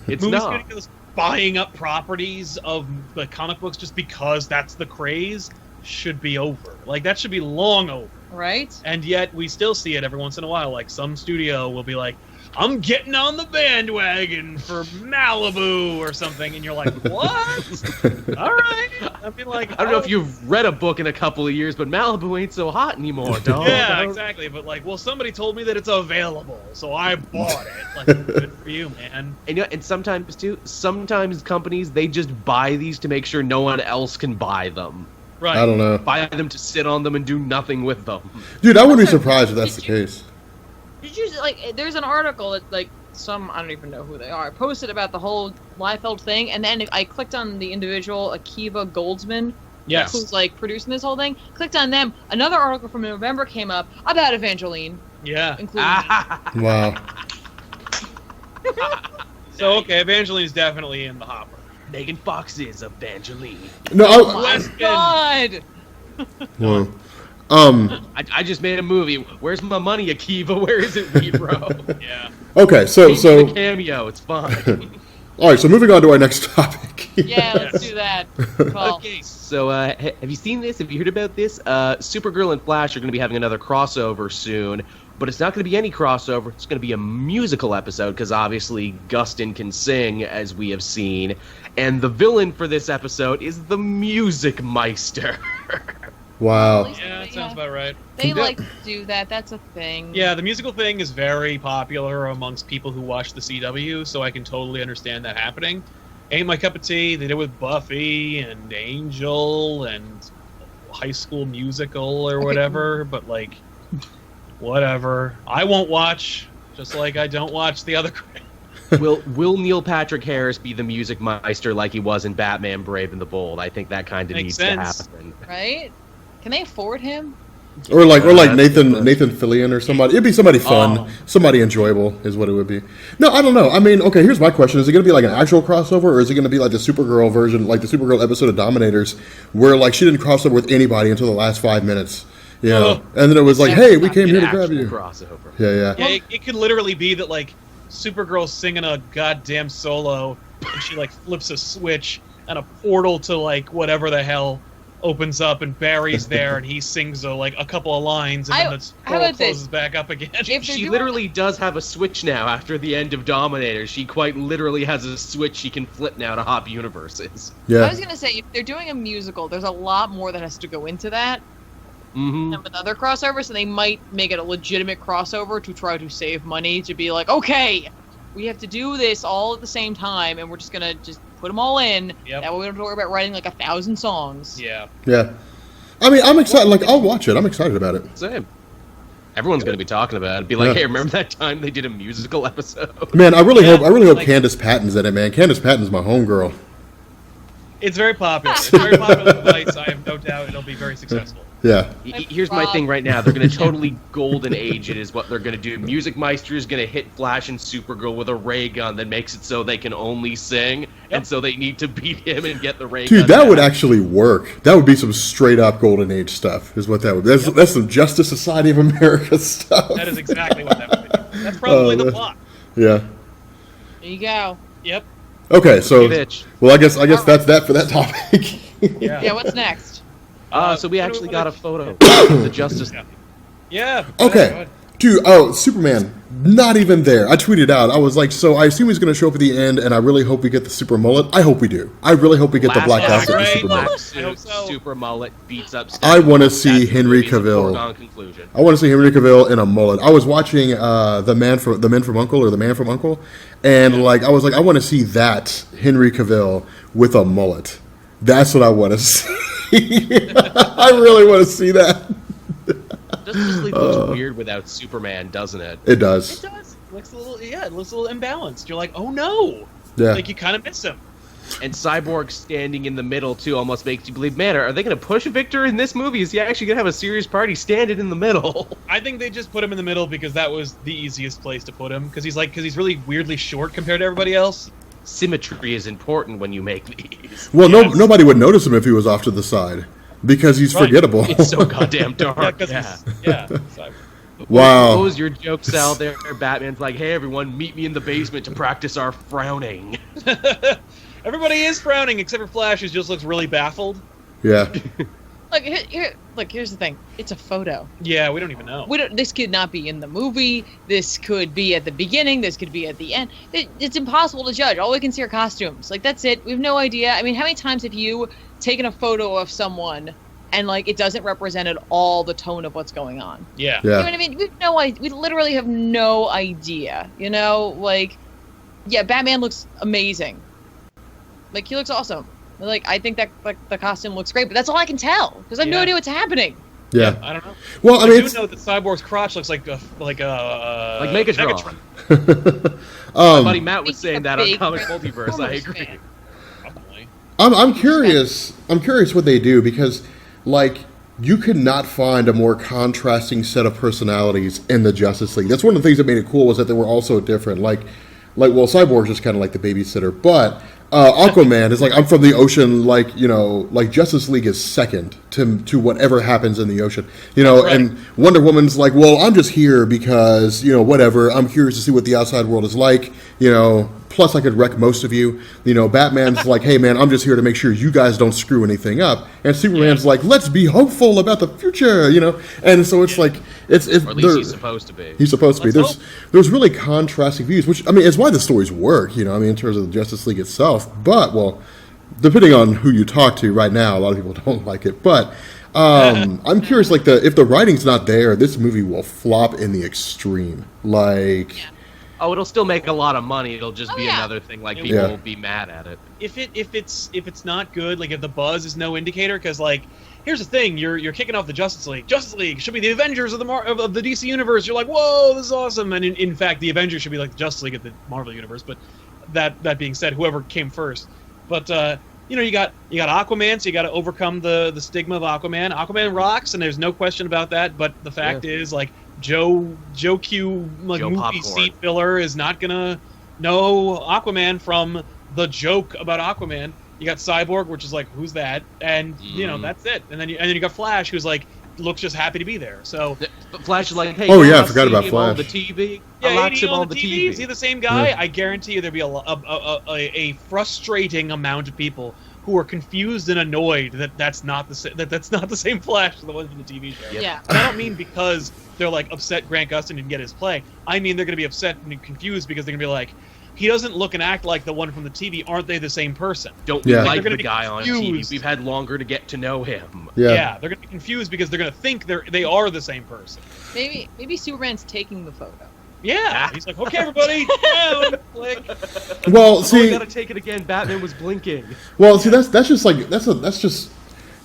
It's movies not. Buying up properties of the comic books just because that's the craze should be over. That should be long over. Right. And yet we still see it every once in a while. Some studio will be like, I'm getting on the bandwagon for Malibu or something, and you're like, what? All right. I mean, I don't know if you've read a book in a couple of years, but Malibu ain't so hot anymore, dog. Yeah, exactly. But somebody told me that it's available, so I bought it. Good for you, man. And sometimes companies, they just buy these to make sure no one else can buy them. Right. I don't know. Buy them to sit on them and do nothing with them. Dude, I wouldn't be surprised if that's the case. Did you there's an article that I don't even know who they are, posted about the whole Liefeld thing, and then I clicked on the individual Akiva Goldsman, who's producing this whole thing. Clicked on them. Another article from November came up about Evangeline. Yeah. Including Wow. So okay, Evangeline's definitely in the hopper. Megan Fox is Evangeline. No, oh my God. Well, I just made a movie. Where's my money, Akiva? Where is it, me, bro? Yeah. Okay, so the cameo. It's fine. All right, so moving on to our next topic. Yeah, let's do that. Cool. Okay, so have you seen this? Have you heard about this? Supergirl and Flash are going to be having another crossover soon, but it's not going to be any crossover. It's going to be a musical episode because obviously Gustin can sing, as we have seen, and the villain for this episode is the Music Meister. Wow. Yeah, that sounds about right. They like to do that. That's a thing. Yeah, the musical thing is very popular amongst people who watch the CW, so I can totally understand that happening. Ain't my cup of tea. They did it with Buffy and Angel and High School Musical or whatever, but whatever. I won't watch just like I don't watch the other. Will Neil Patrick Harris be the music meister like he was in Batman: Brave and the Bold? I think that kind of Makes needs sense. to happen. Right? Can they afford him? Or like that's Nathan Fillion or somebody. It'd be somebody fun, Oh. somebody enjoyable is what it would be. No, I don't know. I mean, okay, here's my question: is it going to be like an actual crossover, or is it going to be like the Supergirl version, like the Supergirl episode of Dominators, where like she didn't cross over with anybody until the last 5 minutes, you know? Oh. And then it was like, That's hey, we not came An here to grab actual you. crossover. Yeah. Yeah, it could literally be that like Supergirl's singing a goddamn solo, and she like flips a switch, and a portal to like whatever the hell opens up, and Barry's there, and he sings like a couple of lines, and then the how portal about this? closes back up again. If they're She doing- literally does have a switch now after the end of Dominator. She quite literally has a switch she can flip now to hop universes. Yeah. I was gonna say, if they're doing a musical, there's a lot more that has to go into that Mm-hmm. than with other crossovers, and they might make it a legitimate crossover to try to save money, to be like, okay, we have to do this all at the same time, and we're just gonna just put them all in. Yep. That way we don't have to worry about writing like 1,000 songs. Yeah. Yeah. I mean, I'm excited. Like, I'll watch it. I'm excited about it. Same. Everyone's going to be talking about it. Be like, Yeah. hey, remember that time they did a musical episode? Man, I really Yeah, hope like- Candace Patton's in it, man. Candace Patton's my homegirl. It's very popular. It's a very popular device. I have no doubt it'll be very successful. Yeah. Here's my thing right now. They're going to totally golden age it is what they're going to do. Music Meister is going to hit Flash and Supergirl with a ray gun that makes it so they can only sing, and so they need to beat him and get the ray gun. Dude, that would back. actually work. That would be some straight up Golden Age stuff, is what that would be. That's some Justice Society of America stuff. That is exactly what that would be. That's probably the that- plot. Yeah. There you go. Yep. Okay, so Bitch. well, I guess that's that for that topic. Yeah. Yeah, what's next? So we what actually do- got a photo of the Justice. Yeah. Yeah. Okay, dude. Oh, Superman, not even there. I tweeted out. I was like, so I assume he's going to show up at the end, and I really hope we get the super mullet. I hope we do. I really hope we get the black Last outfit and the right. super mullet. Black I hope suit, so. super mullet, beats up. I wanna Steppenwolf. see That's the Henry movie's a Cavill. foregone conclusion. I want to see Henry Cavill in a mullet. I was watching the Man from Uncle or the Man from Uncle, and like I was like, I want to see that Henry Cavill with a mullet. That's what I want to see. I really want to see that. Justice League looks weird without Superman, doesn't it? It It does. does. Looks a little. Yeah, it looks a little imbalanced. You're like, oh no. Yeah. Like you kind of miss him. And Cyborg standing in the middle too almost makes you believe, man, are they going to push Victor in this movie? Is he actually going to have a serious party standing in the middle? I think they just put him in the middle because that was the easiest place to put him. Because he's really weirdly short compared to everybody else. Symmetry is important when you make these. Well, Yes. nobody would notice him if he was off to the side because he's Right. forgettable. It's so goddamn Yeah, dark. because so, Wow. What was your jokes out there? Batman's like, hey everyone, meet me in the basement to practice our frowning. everybody is frowning except for Flash, who just looks really baffled. Yeah. Look, here's the thing. It's a photo. Yeah, we don't even know. This could not be in the movie. This could be at the beginning. This could be at the end. It's impossible to judge. All we can see are costumes. Like, that's it. We have no idea. I mean, how many times have you taken a photo of someone and, like, it doesn't represent at all the tone of what's going on? Yeah. You know Yeah. what I mean? We have no idea. We literally have no idea. You know, like, yeah, Batman looks amazing. Like, he looks awesome. Like, I think that like the costume looks great, but that's all I can tell because I have no Yeah. idea what's happening. Yeah. I don't know. Well, I mean, do it's, know that Cyborg's crotch looks like Megatron. um, Buddy Matt was He's saying a that on big Comic Multiverse. I Transformers agree. fan. Probably. I'm curious. I'm curious what they do because, like, you could not find a more contrasting set of personalities in the Justice League. That's one of the things that made it cool was that they were all so different. Like, well, Cyborg's just kind of like the babysitter, but Aquaman is like, I'm from the ocean. Like, you know, like Justice League is second to whatever happens in the ocean. You know, Right. and Wonder Woman's like, well, I'm just here because, you know, whatever. I'm curious to see what the outside world is like. You know. Plus, I could wreck most of you. You know, Batman's like, hey, man, I'm just here to make sure you guys don't screw anything up. And Superman's like, let's be hopeful about the future, you know? And so it's like, it's Or at least he's supposed to be. He's supposed to be. Let's There's really contrasting views, which, I mean, is why the stories work, you know, I mean, in terms of the Justice League itself. But, well, depending on who you talk to right now, a lot of people don't like it. But I'm curious, like, if the writing's not there, this movie will flop in the extreme. Like... Yeah. Oh, it'll still make a lot of money. It'll just Oh, be yeah. another thing. Like, Yeah. people will be mad at it. If it's not good, like if the buzz is no indicator, because like here's the thing: you're kicking off the Justice League. Justice League should be the Avengers of the of the DC universe. You're like, whoa, this is awesome. And in fact, the Avengers should be like the Justice League of the Marvel universe. But that being said, whoever came first. But you got Aquaman, so you got to overcome the stigma of Aquaman. Aquaman rocks, and there's no question about that. But the fact is, like, Joe Q like Joe movie Popcorn. seat filler is not gonna know Aquaman from the joke about Aquaman. You got Cyborg, which is like, who's that? And that's it. And then you got Flash, who's like looks just happy to be there. So But Flash is like, hey, Oh, you yeah, I wanna forgot see about him Flash. on the TV. yeah, I like he him on the TV. Is he the same guy? Yeah. I guarantee you there'd be a frustrating amount of people who are confused and annoyed that that's not the same Flash as the one from the TV show. Yeah. And I don't mean because they're like upset Grant Gustin didn't get his play. I mean they're going to be upset and confused because they're going to be like, he doesn't look and act like the one from the TV. Aren't they the same person? Don't we Yeah. like They're gonna the be guy on confused. TV? We've had longer to get to know him. Yeah, they're going to be confused because they're going to think they are the same person. Maybe Superman's taking the photo. Yeah, he's like, okay, everybody, down, click. Well, Oh, I see, gotta take it again. Batman was blinking. that's just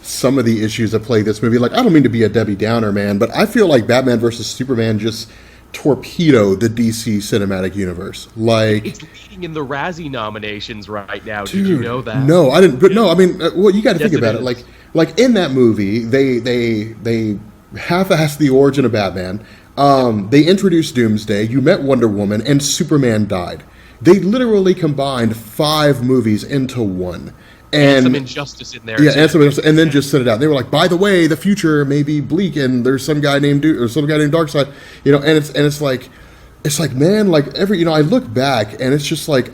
some of the issues that plague this movie. Like, I don't mean to be a Debbie Downer, man, but I feel like Batman versus Superman just torpedoed the DC cinematic universe. Like, It's leading in the Razzie nominations right now. dude, Did you know that? No, I didn't. But no, I mean, well, you got to Yes, think about it it. is. Like in that movie, they half-assed the origin of Batman. They introduced Doomsday. You met Wonder Woman, and Superman died. They literally combined 5 movies into one. And some injustice in there. Yeah, too. and then just sent it out. They were like, by the way, the future may be bleak, and there's some guy named Darkseid, and it's like, man, like I look back, and it's just like,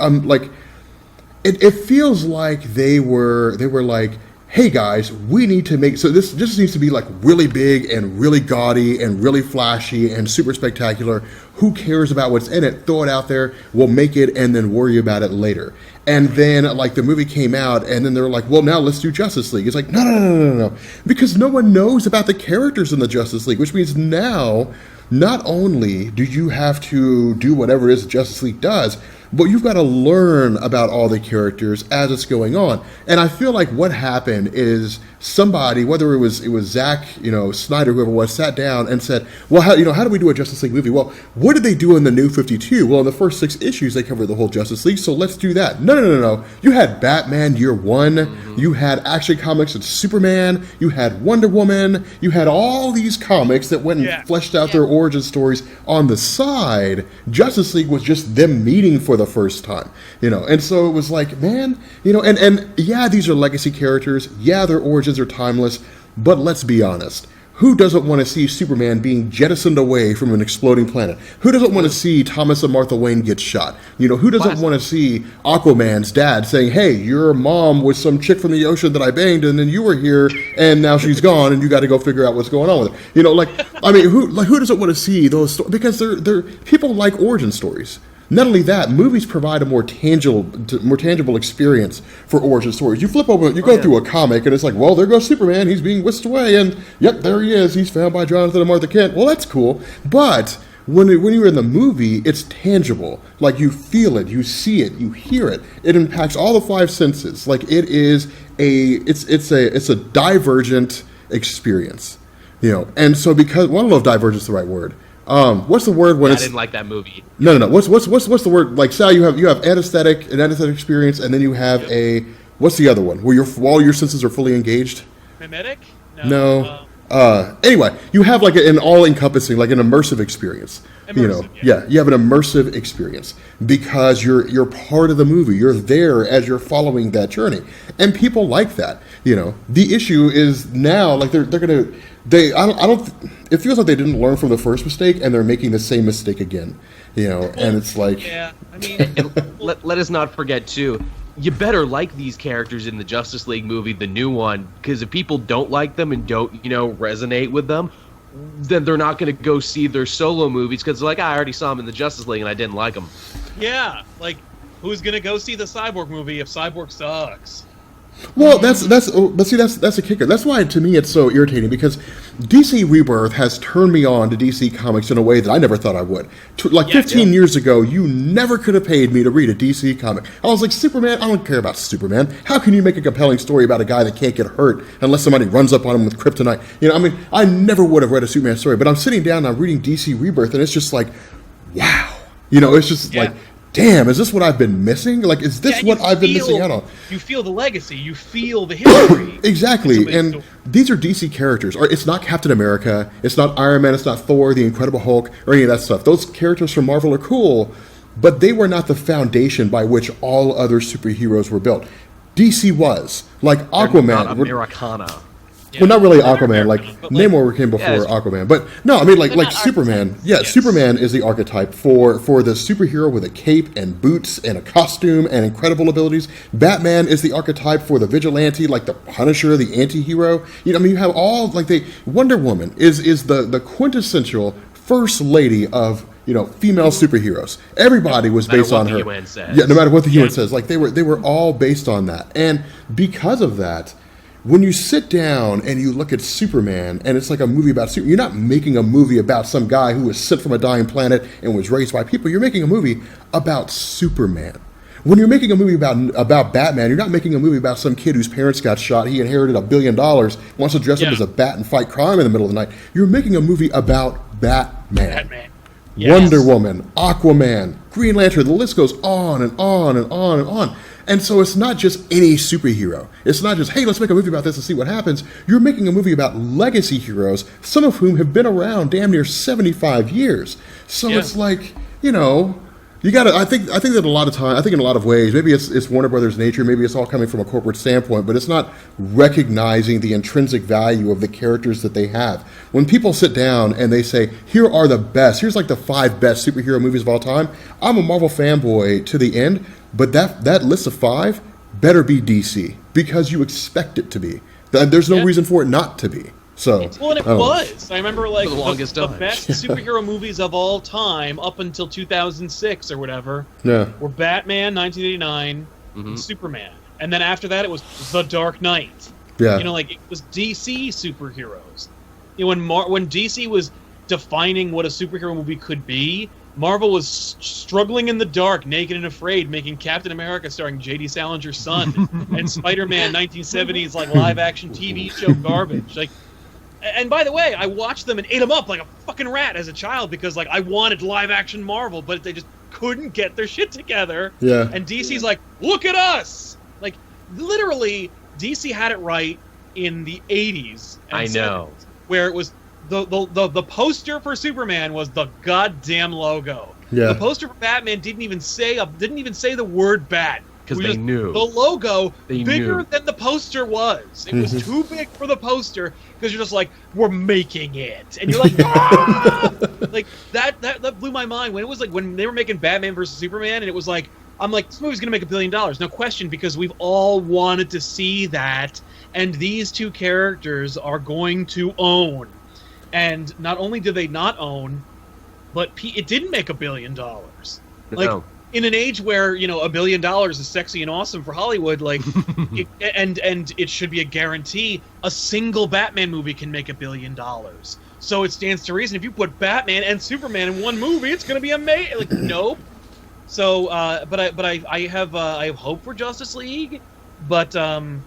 it feels like they were like, hey guys, we need to make, so this just needs to be like really big and really gaudy and really flashy and super spectacular. Who cares about what's in it? Throw it out there, we'll make it, and then worry about it later. And then, like, the movie came out, and then they were like, well, now let's do Justice League. It's like, no. Because no one knows about the characters in the Justice League, which means now, not only do you have to do whatever it is Justice League does, but you've got to learn about all the characters as it's going on. And I feel like what happened is somebody, whether it was Zack, Snyder, whoever it was, sat down and said, well, how do we do a Justice League movie? Well, what did they do in the New 52? Well, in the first 6 issues, they covered the whole Justice League, so let's do that. No. You had Batman Year One. Mm-hmm. You had Action Comics and Superman. You had Wonder Woman. You had all these comics that went and fleshed out their origin stories on the side. Justice League was just them meeting for the first time, and so it was like, man, and yeah, these are legacy characters. Yeah, their origins are timeless, but let's be honest. Who doesn't want to see Superman being jettisoned away from an exploding planet? Who doesn't want to see Thomas and Martha Wayne get shot? Who doesn't want to see Aquaman's dad saying, hey, your mom was some chick from the ocean that I banged, and then you were here, and now she's gone, and you got to go figure out what's going on with her. Who doesn't want to see those stories? Because they're people like origin stories. Not only that, movies provide a more tangible experience for origin stories. You flip over, you go through a comic, and it's like, well, there goes Superman. He's being whisked away, and yep, there he is. He's found by Jonathan and Martha Kent. Well, that's cool. But when you're in the movie, it's tangible. Like, you feel it, you see it, you hear it. It impacts all the 5 senses. Like, it's a divergent experience, And so because, well, I don't know if divergent is the right word. What's the word when I it's? didn't like that movie. No. What's the word? Like, Sal, you have an anesthetic experience, and then you have what's the other one where all your senses are fully engaged? Mimetic? No. Anyway, you have like an all-encompassing, like an immersive experience. Immersive, You have an immersive experience because you're part of the movie. You're there as you're following that journey, and people like that. The issue is now, like they're gonna. It feels like they didn't learn from the first mistake, and they're making the same mistake again. And it's like, yeah, I mean, let us not forget too. You better like these characters in the Justice League movie, the new one, because if people don't like them and don't, resonate with them, then they're not going to go see their solo movies because they're like, I already saw them in the Justice League and I didn't like them. yeah, like, who's gonna go see the Cyborg movie if Cyborg sucks? Well, but see, that's a kicker. That's why, to me, it's so irritating, because DC Rebirth has turned me on to DC Comics in a way that I never thought I would. 15 years ago, you never could have paid me to read a DC comic. I was like, Superman? I don't care about Superman. How can you make a compelling story about a guy that can't get hurt unless somebody runs up on him with kryptonite? You know, I mean, I never would have read a Superman story, but I'm sitting down and I'm reading DC Rebirth, and it's just like, wow. You know, it's just like, damn, is this what I've been missing? Like, is this what I've been missing out on? You feel the legacy. You feel the history. Exactly. And these are DC characters. It's not Captain America. It's not Iron Man. It's not Thor, the Incredible Hulk, or any of that stuff. Those characters from Marvel are cool, but they were not the foundation by which all other superheroes were built. DC was. Like Aquaman. They're not Americana. Well, not really Aquaman. Like Namor came before Aquaman, but no, I mean like Superman. Yeah, yes. Superman is the archetype for the superhero with a cape and boots and a costume and incredible abilities. Batman is the archetype for the vigilante, like the Punisher, the anti-hero. You know, I mean, you have all Wonder Woman is the quintessential first lady of female superheroes. Everybody was based on her. Yeah, no matter what the UN says, like they were all based on that, and because of that. When you sit down and you look at Superman, and it's like a movie about Superman, you're not making a movie about some guy who was sent from a dying planet and was raised by people. You're making a movie about Superman. When you're making a movie about Batman, you're not making a movie about some kid whose parents got shot. He inherited $1 billion, wants to dress up as a bat and fight crime in the middle of the night. You're making a movie about Batman. Yes. Wonder Woman, Aquaman, Green Lantern. The list goes on and on and on and on. And so it's not just any superhero. It's not just, hey, let's make a movie about this and see what happens. You're making a movie about legacy heroes, some of whom have been around damn near 75 years. So it's like, you gotta, I think that in a lot of ways, maybe it's Warner Brothers' nature, maybe it's all coming from a corporate standpoint, but it's not recognizing the intrinsic value of the characters that they have. When people sit down and they say, here are the best, here's like the 5 best superhero movies of all time, I'm a Marvel fanboy to the end, but that list of 5 better be DC, because you expect it to be. There's no reason for it not to be. So, well, and it was. I remember the best superhero movies of all time up until 2006 or whatever were Batman 1989 and Superman. And then after that it was The Dark Knight. Yeah. It was DC superheroes. When DC was defining what a superhero movie could be, Marvel was struggling in the dark, naked and afraid, making Captain America starring J.D. Salinger's son and Spider-Man 1970s live-action TV show garbage. And by the way, I watched them and ate them up like a fucking rat as a child because I wanted live-action Marvel, but they just couldn't get their shit together. Yeah. And DC's like, look at us! Literally, DC had it right in the 80s. I know. 70s, where it was the poster for Superman was the goddamn logo. Yeah. The poster for Batman didn't even say the word bat. Because they knew. The logo, bigger than the poster was. It was too big for the poster, because you're just like, we're making it. And you're like, ah! That blew my mind. When it was when they were making Batman versus Superman, and it was I'm like, this movie's going to make $1 billion. No question, because we've all wanted to see that. And these two characters are going to own. And not only did they not own, but it didn't make $1 billion. No. In an age where $1 billion is sexy and awesome for Hollywood, and it should be a guarantee, a single Batman movie can make $1 billion. So it stands to reason if you put Batman and Superman in one movie, it's going to be amazing. Nope. So, but I have hope for Justice League, but I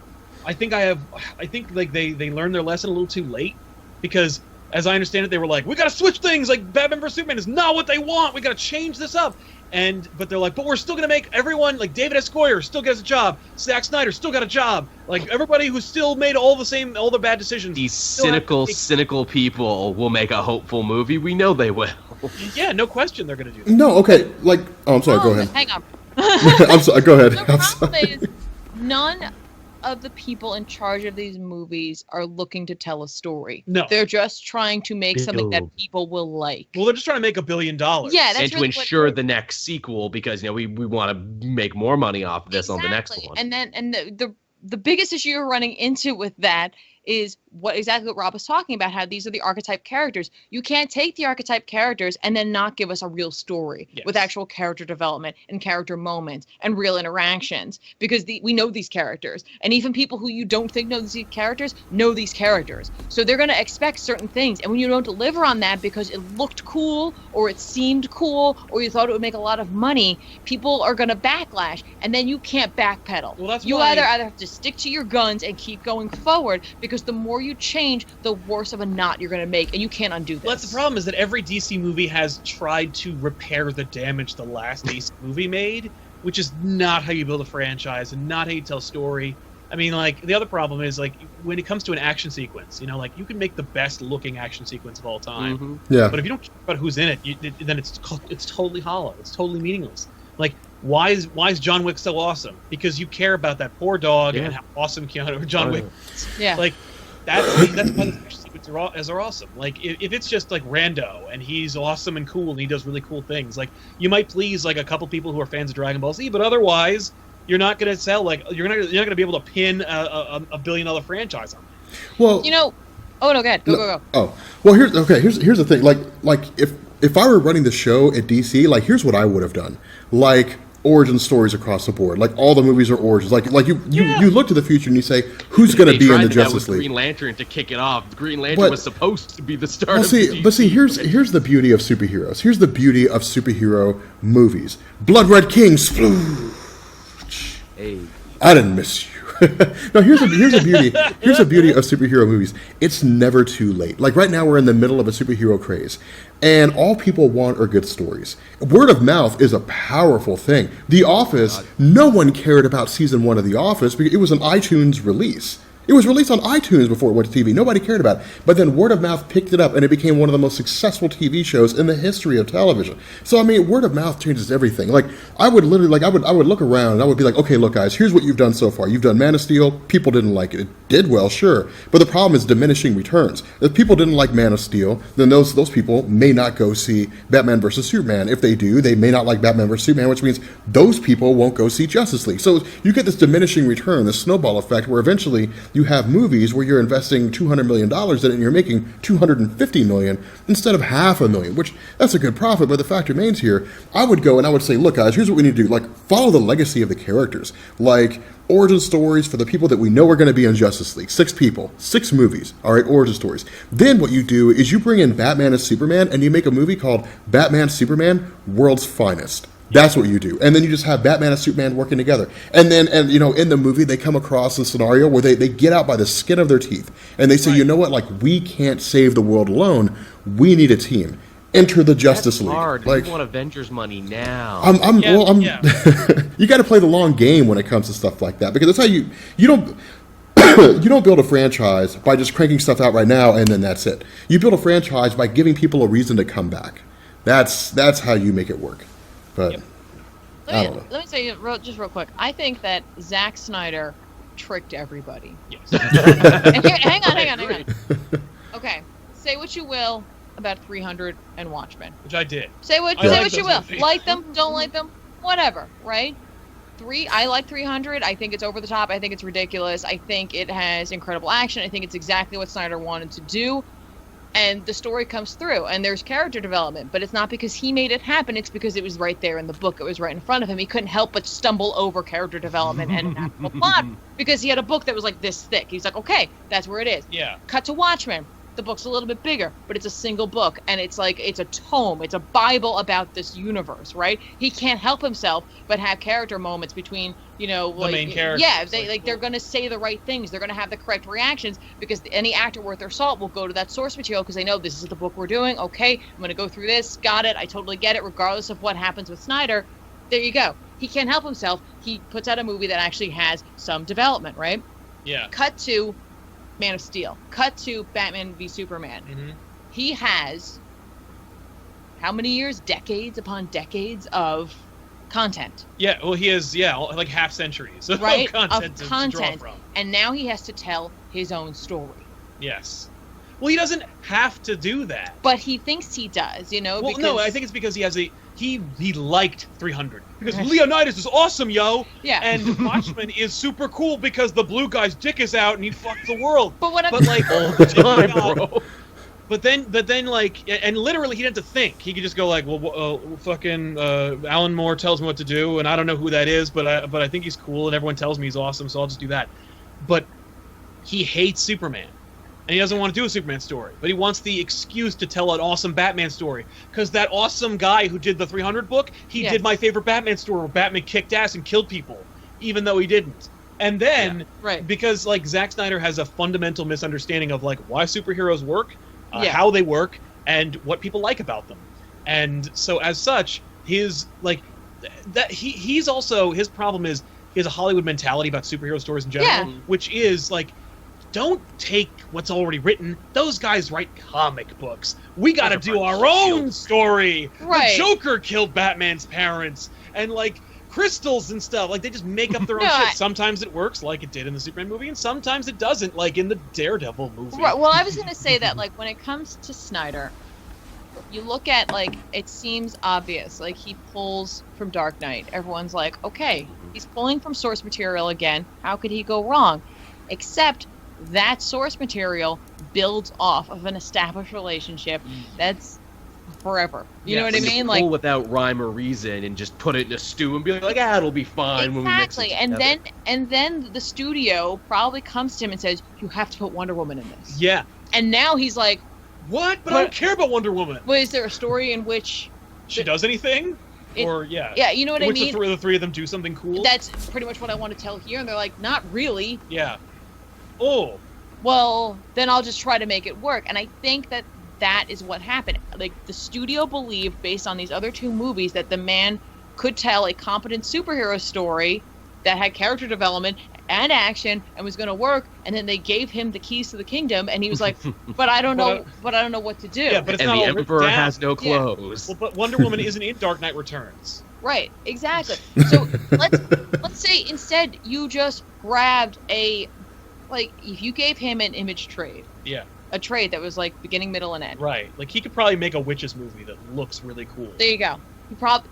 think they learned their lesson a little too late, because as I understand it, they were like, we got to switch things. Batman vs Superman is not what they want. We got to change this up. But they're like, but we're still going to make everyone, David S. Goyer still gets a job. Zack Snyder still got a job. Everybody who still made all the bad decisions. These cynical people will make a hopeful movie. We know they will. Yeah, no question they're going to do that. No, okay. I'm sorry, go ahead. Hang on. I'm sorry, go ahead. The problem is, none of the people in charge of these movies are looking to tell a story. No. They're just trying to make something that people will like. Well, they're just trying to make $1 billion. Yeah, that's and to ensure the next sequel, because we want to make more money off of this on the next one. And the biggest issue you're running into with that is, exactly what Rob was talking about, how these are the archetype characters. You can't take the archetype characters and then not give us a real story with actual character development and character moments and real interactions, because we know these characters, and even people who you don't think know these characters. So they're going to expect certain things, and when you don't deliver on that because it looked cool or it seemed cool or you thought it would make a lot of money, people are going to backlash, and then you can't backpedal. Well, that's you why... either have to stick to your guns and keep going forward, because the more you change, the worse of a knot you're going to make, and you can't undo this. Well, that's the problem, is that every DC movie has tried to repair the damage the last DC movie made, which is not how you build a franchise and not how you tell a story. I mean, like, the other problem is, like, when it comes to an action sequence, you know, like, you can make the best looking action sequence of all time. Mm-hmm. Yeah. But if you don't care about who's in it, then it's totally hollow. It's totally meaningless. Like, why is John Wick so awesome? Because you care about that poor dog and how awesome John Wick is. Yeah. Like, that's why the action sequences are awesome. Like, if it's just, like, rando, and he's awesome and cool, and he does really cool things, like, you might please, like, a couple people who are fans of Dragon Ball Z, but otherwise... you're not going to sell, like, you're not going to be able to pin a $1 billion franchise on it. Well, you know, oh no, go ahead, go. Oh, well, here's the thing. Like if I were running the show at DC, like, here's what I would have done. Like, origin stories across the board. Like, all the movies are origins. Like you look to the future and you say, who's going to be in the Justice League? Green Lantern to kick it off. Green Lantern was supposed to be the start. But see, here's the beauty of superheroes. Here's the beauty of superhero movies. Blood Red King, sploosh. Hey. I didn't miss you. No, here's the beauty. Here's the beauty of superhero movies. It's never too late. Like, right now, we're in the middle of a superhero craze, and all people want are good stories. Word of mouth is a powerful thing. The Office, no one cared about season 1 of The Office because it was an iTunes release. It was released on iTunes before it went to TV. Nobody cared about it. But then word of mouth picked it up, and it became one of the most successful TV shows in the history of television. So, I mean, word of mouth changes everything. Like, I would literally, like, I would look around, and I would be like, okay, look, guys, here's what you've done so far. You've done Man of Steel. People didn't like it. It did well, sure. But the problem is diminishing returns. If people didn't like Man of Steel, then those people may not go see Batman vs. Superman. If they do, they may not like Batman vs. Superman, which means those people won't go see Justice League. So you get this diminishing return, this snowball effect, where eventually you have movies where you're investing $200 million in it and you're making $250 million instead of $500,000, which that's a good profit, but the fact remains here, I would go and I would say, look, guys, here's what we need to do. Like, follow the legacy of the characters. Like, origin stories for the people that we know are going to be in Justice League. 6 people, 6 movies, all right, origin stories. Then what you do is you bring in Batman and Superman and you make a movie called Batman Superman World's Finest. That's what you do. And then you just have Batman and Superman working together. And then, you know, in the movie, they come across a scenario where they get out by the skin of their teeth. And they say, you know what, like, we can't save the world alone. We need a team. Enter the Justice League. Hard. Like, you want Avengers money now. You got to play the long game when it comes to stuff like that. Because that's how you don't... you don't build a franchise by just cranking stuff out right now and then that's it. You build a franchise by giving people a reason to come back. That's how you make it work. But I don't know. Let me say just real quick. I think that Zack Snyder tricked everybody. Yes. And hang on. Okay, say what you will about 300 and Watchmen. Which I did. Say what you will. Like them, don't like them, whatever, right? I like 300. I think it's over the top. I think it's ridiculous. I think it has incredible action. I think it's exactly what Snyder wanted to do. And the story comes through, and there's character development, but it's not because he made it happen. It's because it was right there in the book. It was right in front of him. He couldn't help but stumble over character development and an actual plot because he had a book that was like this thick. He's like, okay, that's where it is. Yeah. Cut to Watchmen. The book's a little bit bigger, but it's a single book, and it's like it's a tome. It's a Bible about this universe, right? He can't help himself but have character moments between, you know, the like, main characters. yeah, they're going to say the right things. They're going to have the correct reactions because any actor worth their salt will go to that source material because they know this is the book we're doing. Okay, I'm going to go through this. Got it. I totally get it. Regardless of what happens with Snyder, there you go. He can't help himself. He puts out a movie that actually has some development, right? Yeah. Cut to Man of Steel. Cut to Batman v Superman. Mm-hmm. He has how many years? Decades upon decades of content. Yeah, well, he has, like half centuries of content to draw from. And now he has to tell his own story. Yes. Well, he doesn't have to do that. But he thinks he does, you know. Well, because... no, I think it's because he liked 300 because Leonidas is awesome, yo. Yeah. And Watchmen is super cool because the blue guy's dick is out and he fucks the world. But what I'm like all the time, bro. But then, like, and literally, he didn't have to think. He could just go like, well, fucking Alan Moore tells me what to do, and I don't know who that is, but I think he's cool, and everyone tells me he's awesome, so I'll just do that. But he hates Superman, and he doesn't want to do a Superman story, but he wants the excuse to tell an awesome Batman story, because that awesome guy who did the 300 book, he did my favorite Batman story, where Batman kicked ass and killed people, even though he didn't. And then, because like Zack Snyder has a fundamental misunderstanding of like why superheroes work. How they work, and what people like about them. And so as such, his like that he's also, his problem is he has a Hollywood mentality about superhero stories in general, which is like, don't take what's already written. Those guys write comic books. We got to do our own story. The Joker killed Batman's parents, and like crystals and stuff. Like, they just make up their own shit. Sometimes it works, like it did in the Superman movie, and sometimes it doesn't, like in the Daredevil movie. Right. Well, I was going to say that, like, when it comes to Snyder, you look at, like, it seems obvious. Like, he pulls from Dark Knight. Everyone's like, okay, he's pulling from source material again. How could he go wrong? Except that source material builds off of an established relationship that's forever. You know what I mean? Like, pull without rhyme or reason and just put it in a stew and be like, it'll be fine when we mix it together. And then the studio probably comes to him and says, you have to put Wonder Woman in this. Yeah. And now he's like, what? But I don't care about Wonder Woman. Well, is there a story in which she does anything? Or yeah, you know what I mean? The three of them do something cool? That's pretty much what I want to tell here. And they're like, not really. Yeah. Oh. Well, then I'll just try to make it work. And I think that is what happened. Like, the studio believed, based on these other two movies, that the man could tell a competent superhero story that had character development and action and was going to work. And then they gave him the keys to the kingdom, and he was like, "But I don't know. But I don't know what to do." Yeah, but it's and not the all Emperor has no clothes. Well, but Wonder Woman isn't in Dark Knight Returns. Right. Exactly. So let's say instead you just grabbed if you gave him an Image trade. Yeah. A trade that was like beginning, middle, and end. Right. Like, he could probably make a Witches movie that looks really cool. There you go.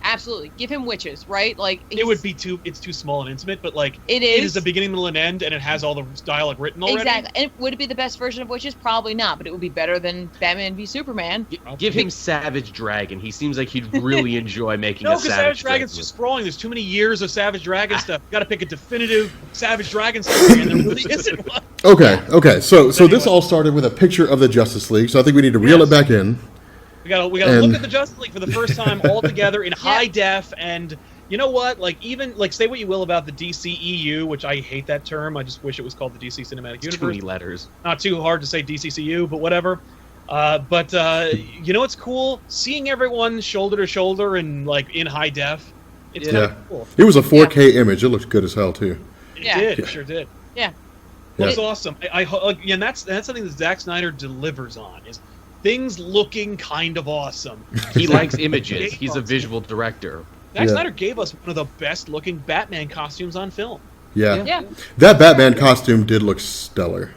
Absolutely give him Witches, right? Like, it would be it's too small and intimate, but like it is a beginning, middle, and end, and it has all the dialogue written already. Exactly. And would it be the best version of Witches? Probably not, but it would be better than Batman v Superman. Give him Savage Dragon. He seems like he'd really enjoy making a Savage Dragon. No, because Savage Dragon's just sprawling. There's too many years of Savage Dragon stuff. You got to pick a definitive Savage Dragon story, and there really isn't one. Okay. So this all started with a picture of the Justice League. So I think we need to reel it back in. We gotta look at the Justice League for the first time all together in high def, and you know what? Like, even like, say what you will about the DCEU, which I hate that term. I just wish it was called the DC Cinematic Universe. Too many letters. Not too hard to say DCCU, but whatever. But you know what's cool? Seeing everyone shoulder to shoulder and like in high def. It's kind of cool. It was a 4K image. It looked good as hell too. It sure did. Yeah. It was awesome. And that's something that Zack Snyder delivers on, is things looking kind of awesome. He likes images. He's a visual director. Zack Snyder gave us one of the best looking Batman costumes on film. Yeah. That Batman costume did look stellar.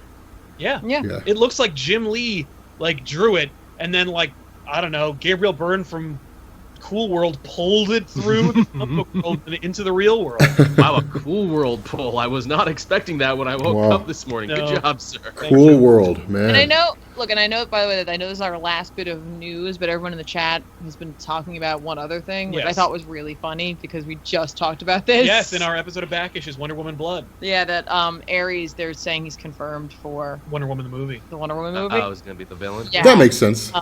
Yeah. It looks like Jim Lee like drew it, and then like, I don't know, Gabriel Byrne from Cool World pulled it through the comic book world and into the real world. Wow, a Cool World pull. I was not expecting that when I woke up this morning. No. Good job, sir. Cool World, man. And I know, by the way, that I know this is our last bit of news, but everyone in the chat has been talking about one other thing, which I thought was really funny, because we just talked about this. Yes, in our episode of Backish is Wonder Woman Blood. Yeah, that Ares, they're saying he's confirmed for Wonder Woman the movie. The Wonder Woman movie? Oh, he's going to be the villain? Yeah. That makes sense.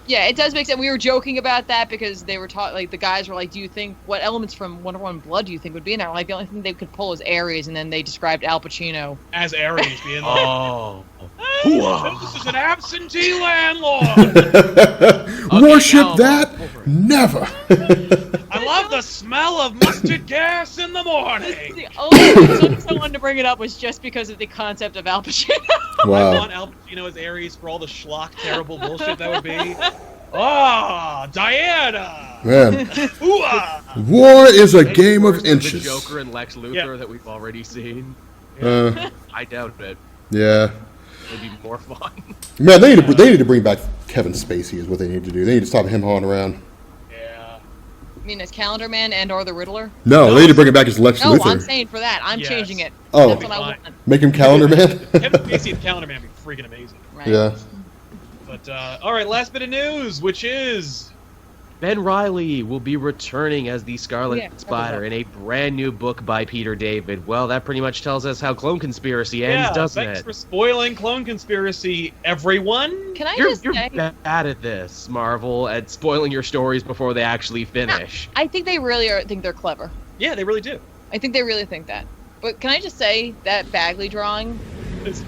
Yeah, it does make sense. We were joking about that because they were talking, like, the guys were like, do you think, what elements from Wonder Woman Blood do you think would be in there? Like, the only thing they could pull is Ares, and then they described Al Pacino as Ares being like, oh. This is an absentee landlord. Worship that? Never. I love the smell of mustard gas in the morning. The only reason I wanted to bring it up was just because of the concept of Al Pacino. Wow. I want Al Pacino as Ares for all the schlock, terrible bullshit that would be. Oh, Diana! Man. War is a game of inches. The Joker and Lex Luthor that we've already seen. Yeah. I doubt it. Yeah. It'd be more fun. Man, they need to bring back Kevin Spacey is what they need to do. They need to stop him hauling around. Yeah. I mean, as Calendar Man and or the Riddler? No, they need to bring it back as Lex No, Luthor. I'm saying for that. I'm changing it. Oh. That's what I want. Make him Calendar Man? Kevin Spacey and Calendar Man would be freaking amazing. Right. Yeah. But, all right, last bit of news, which is... Ben Reilly will be returning as the Scarlet Yeah, Spider in a brand new book by Peter David. Well, that pretty much tells us how Clone Conspiracy ends, doesn't thanks it? for spoiling Clone Conspiracy, everyone. Can I You're just say... bad at this, Marvel, at spoiling your stories before they actually finish. I think they really think they're clever. Yeah, they really do. I think they really think that. But can I just say that Bagley drawing... It's-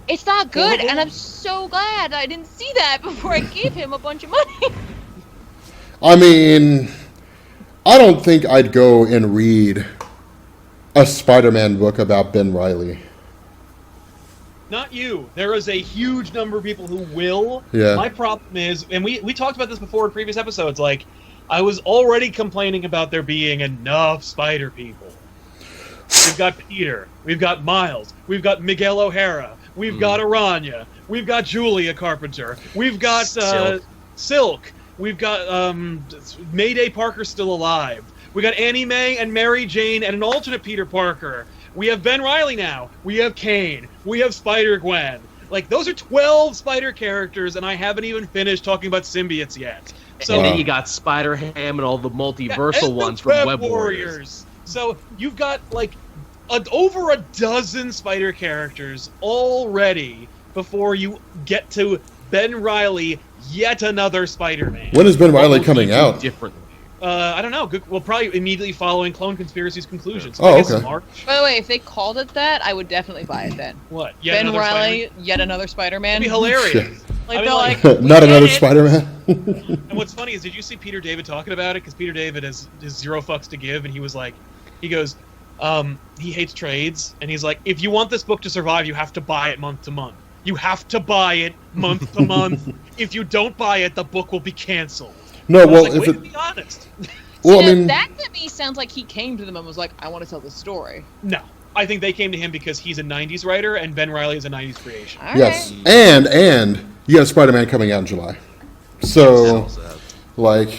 It's not good, horrible. and I'm so glad I didn't see that before I gave him a bunch of money. I mean, I don't think I'd go and read a Spider-Man book about Ben Reilly. Not you. There is a huge number of people who will. Yeah. My problem is, and we talked about this before in previous episodes, like, I was already complaining about there being enough Spider people. We've got Peter. We've got Miles. We've got Miguel O'Hara. We've got Aranya. We've got Julia Carpenter. We've got Silk. We've got Mayday Parker still alive. We got Annie Mae and Mary Jane and an alternate Peter Parker. We have Ben Reilly now. We have Kane. We have Spider-Gwen. Like, those are 12 Spider characters, and I haven't even finished talking about symbiotes yet. So And then you got Spider-Ham and all the multiversal and ones the from Web Web Warriors. So you've got, like, over a dozen Spider characters already before you get to Ben Reilly, yet another Spider-Man. When is Ben Reilly What will coming he do out? differently? I don't know. Well, probably immediately following Clone Conspiracy's conclusion. So Oh, I guess okay. March. By the way, if they called it that, I would definitely buy it then. What? Yet Ben another Reilly, Spider-Man? yet another Spider-Man. That'd be hilarious. Like, I mean, they're like- like, we Not get another it. Spider-Man? And what's funny is, did you see Peter David talking about it? Because Peter David has zero fucks to give, and he was like, he goes, he hates trades, and he's like, if you want this book to survive, you have to buy it month to month. You have to buy it month to month. If you don't buy it, the book will be canceled. No, I was well, like, if way it... to be honest. Well, I Yeah, mean... that to me sounds like he came to them and was like, I want to tell this story. No, I think they came to him because he's a '90s writer, and Ben Reilly is a '90s creation. All right. Yes, and you got Spider-Man coming out in July. So, like,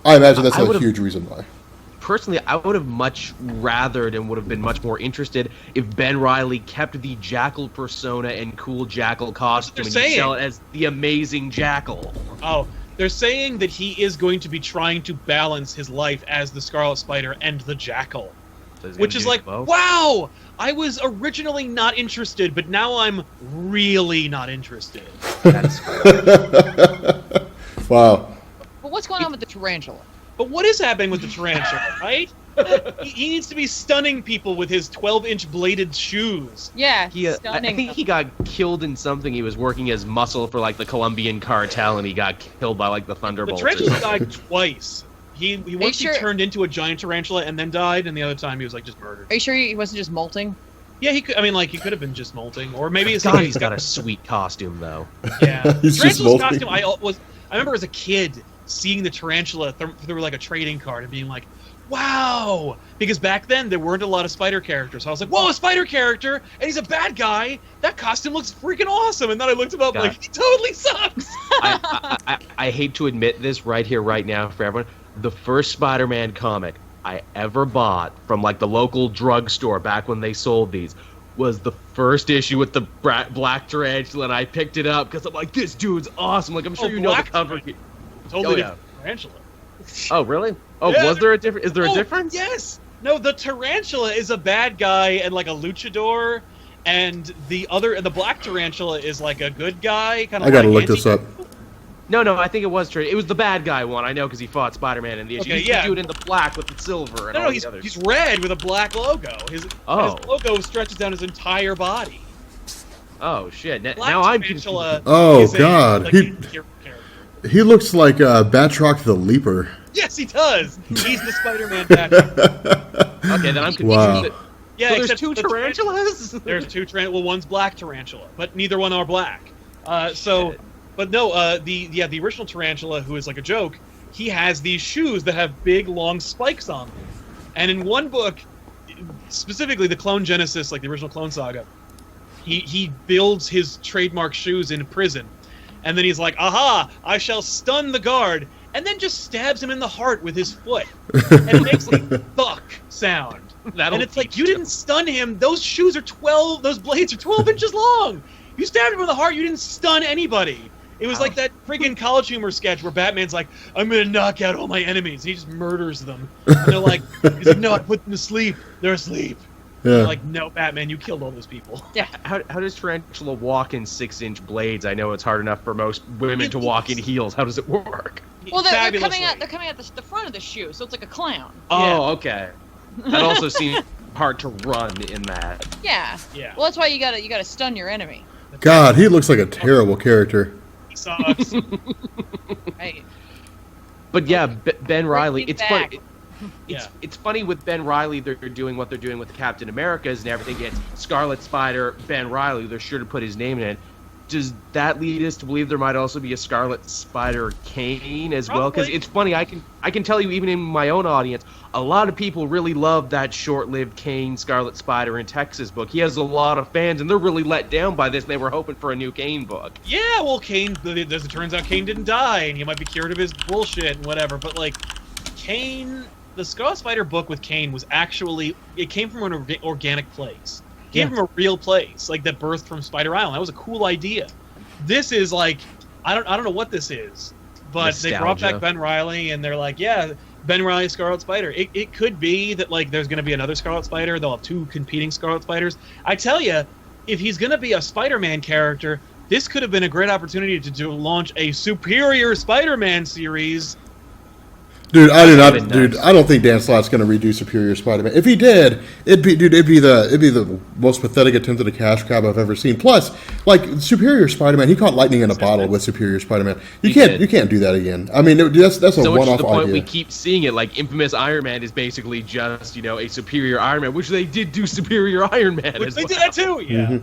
I imagine that's I a would've- huge reason why. Personally, I would have much rathered and would have been much more interested if Ben Reilly kept the Jackal persona and cool Jackal costume and they're you sell saying. it as the Amazing Jackal. Oh, they're saying that he is going to be trying to balance his life as the Scarlet Spider and the Jackal. So he's Which gonna is do like, both. wow! I was originally not interested, but now I'm really not interested. That's Wow. But what's going on with the tarantula? But what is happening with the tarantula, right? He needs to be stunning people with his 12-inch bladed shoes. Yeah, He, I stunning. think he got killed in something. He was working as muscle for like the Colombian cartel, and he got killed by like the The Thunderbolts. or tarantula something. died twice. He once sure? he turned into a giant tarantula and then died, and the other time he was like just murdered. Are you sure he wasn't just molting? Yeah, he could. I mean, like he could have been just molting, or maybe it's God, he's got a sweet costume though. Yeah, He's just tarantula's molting. costume. I remember as a kid seeing the tarantula through like a trading card and being like, "Wow!" Because back then there weren't a lot of spider characters. So I was like, "Whoa, a spider character, and he's a bad guy. That costume looks freaking awesome." And then I looked him up, God. like he totally sucks. I hate to admit this right here, right now, for everyone. The first Spider-Man comic I ever bought from like the local drugstore back when they sold these was the first issue with the Black Tarantula, and I picked it up because I'm like, this dude's awesome. Like, I'm sure Oh, you know the Black cover. Totally Oh, yeah. different tarantula. Oh, really? Oh, Yeah, was there a difference? Is there a difference? Yes. No, the tarantula is a bad guy and like a luchador, and the black tarantula is like a good guy. Kind of. I gotta look this up. No, I think it was true. It was the bad guy one. I know because he fought Spider-Man in the issue. Okay, He's yeah. the dude in the black with the silver and No, all he's the others. he's red with a black logo. His logo stretches down his entire body. Oh shit! Black Now I'm tarantula. Oh, is a, God. like, He- a hero character. He looks like Batroc the Leaper. Yes, he does. He's the Spider-Man Patrick. Okay, then I'm confused. Wow. Yeah, So there's except two the tarantulas? There's two tarantulas. Well, one's black tarantula, but neither one are black. But no, the original tarantula, who is like a joke, he has these shoes that have big long spikes on them. And in one book, specifically the Clone Genesis, like the original Clone Saga, he builds his trademark shoes in prison, and then he's like, "Aha! I shall stun the guard," and then just stabs him in the heart with his foot, and it makes a "fuck" sound. And it's like, you didn't stun him. Those shoes are 12. Those blades are 12 inches long. You stabbed him in the heart. You didn't stun anybody. It was like that friggin' College Humor sketch where Batman's like, "I'm gonna knock out all my enemies." And he just murders them. And they're like, he's like, "No, I put them to sleep. They're asleep." Yeah. They're like, "No, Batman, you killed all those people." Yeah. How does Tarantula walk in 6-inch blades? I know it's hard enough for most women to walk in heels. How does it work? Well, they're coming Fabulously. out. They're coming out the front of the shoe, so it's like a clown. Oh, okay. That also seems hard to run in that. Yeah. Yeah. Well, that's why you gotta stun your enemy. God, he looks like a terrible character. He sucks. Right. But yeah, Ben Reilly. It's back. funny. Yeah. It's funny with Ben Reilly. They're doing what they're doing with the Captain Americas and everything. It's Scarlet Spider, Ben Reilly. They're sure to put his name in it. Does that lead us to believe there might also be a Scarlet Spider Kane as well? Because Probably. it's funny. I can tell you, even in my own audience, a lot of people really love that short-lived Kane Scarlet Spider in Texas book. He has a lot of fans, and they're really let down by this. They were hoping for a new Kane book. Yeah, well, Kane, as it turns out, Kane didn't die, and he might be cured of his bullshit and whatever, but, like, Kane, the Scarlet Spider book with Kane was actually, it came from an organic place. It came from a real place, like, that birthed from Spider Island. That was a cool idea. This is, like, I don't know what this is, but they brought back Ben Reilly, and they're like, yeah, Ben Reilly, Scarlet Spider. It could be that, like, there's going to be another Scarlet Spider. They'll have two competing Scarlet Spiders. I tell you, if he's going to be a Spider-Man character, this could have been a great opportunity to launch a Superior Spider-Man series. Dude, I do not. Nice. Dude, I don't think Dan Slott's going to redo Superior Spider-Man. If he did, it'd be the most pathetic attempt at a cash grab I've ever seen. Plus, like Superior Spider-Man, he caught lightning in a bottle with Superior Spider-Man. You can't do that again. I mean, that's a So much to one-off the point idea. we keep seeing it. Like infamous Iron Man is basically just a superior Iron Man, which they did do Superior Iron Man. Which as they well. did that too, yeah.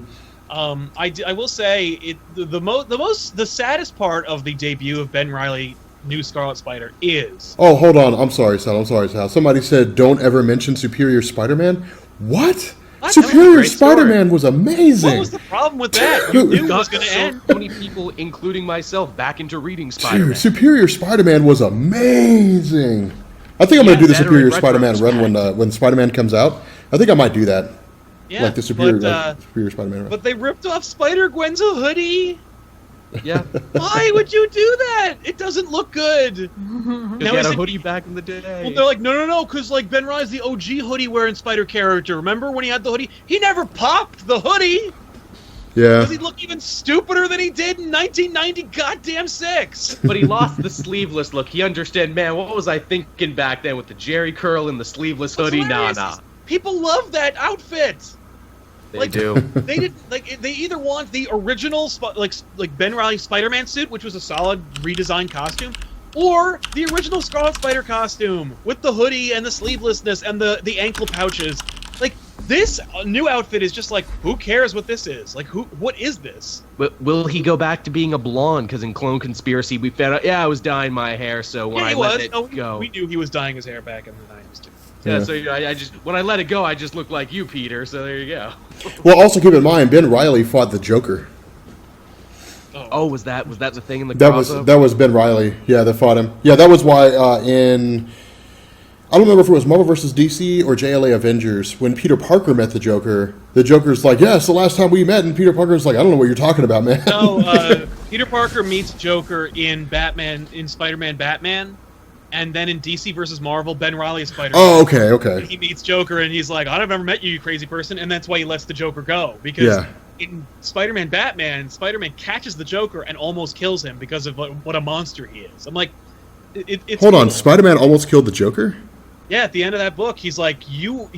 Mm-hmm. I will say the saddest part of the debut of Ben Reilly new Scarlet Spider is. Oh, hold on. I'm sorry, Sal. Somebody said don't ever mention Superior Spider-Man. What? What? Superior Great story. Spider-Man was amazing. What was the problem with that? You knew it was going to So end. many people, including myself, back into reading Spider-Man. Dude, Superior Spider-Man was amazing. I think I'm going to do the better Superior in Spider-Man run retrospect. when Spider-Man comes out. I think I might do that. Yeah, Like the Superior, but, Superior Spider-Man run. but they ripped off Spider-Gwen's hoodie. Yeah, Why would you do that? It doesn't look good. because Now he had is a it- hoodie back in the day. Well, they're like, no, because like Ben Reilly's the OG hoodie wearing Spider character. Remember when he had the hoodie? He never popped the hoodie. Yeah. Does he look even stupider than he did in 1990? Goddamn 6. But he lost the sleeveless look. He understood, man, what was I thinking back then with the Jerry curl and the sleeveless hoodie? Nah. People love that outfit. They Like- do. They did like they either want the original like Ben Reilly Spider-Man suit, which was a solid redesigned costume, or the original Scarlet Spider costume with the hoodie and the sleevelessness and the ankle pouches. Like this new outfit is just like, who cares what this is? Like what is this? Will he go back to being a blonde? Because in Clone Conspiracy, we found out, I was dyeing my hair, so when I let it go. We knew he was dyeing his hair back in the 90s too. Yeah, so I just when I let it go, I just looked like you, Peter. So there you go. Well, also keep in mind, Ben Reilly fought the Joker. Oh, was that the thing in the That crossover? was Ben Reilly. Yeah, that fought him. Yeah, that was why I don't remember if it was Marvel vs. DC or JLA Avengers, when Peter Parker met the Joker's like, yeah, it's the last time we met, and Peter Parker's like, I don't know what you're talking about, man. No, Peter Parker meets Joker in Spider-Man Batman, and then in DC versus Marvel, Ben Reilly is Spider-Man. Oh, okay. He meets Joker, and he's like, I've never met you, you crazy person, and that's why he lets the Joker go. Because in Spider-Man Batman, Spider-Man catches the Joker and almost kills him because of what a monster he is. I'm like, it's Hold on, cool. Spider-Man almost killed the Joker? Yeah, at the end of that book, you're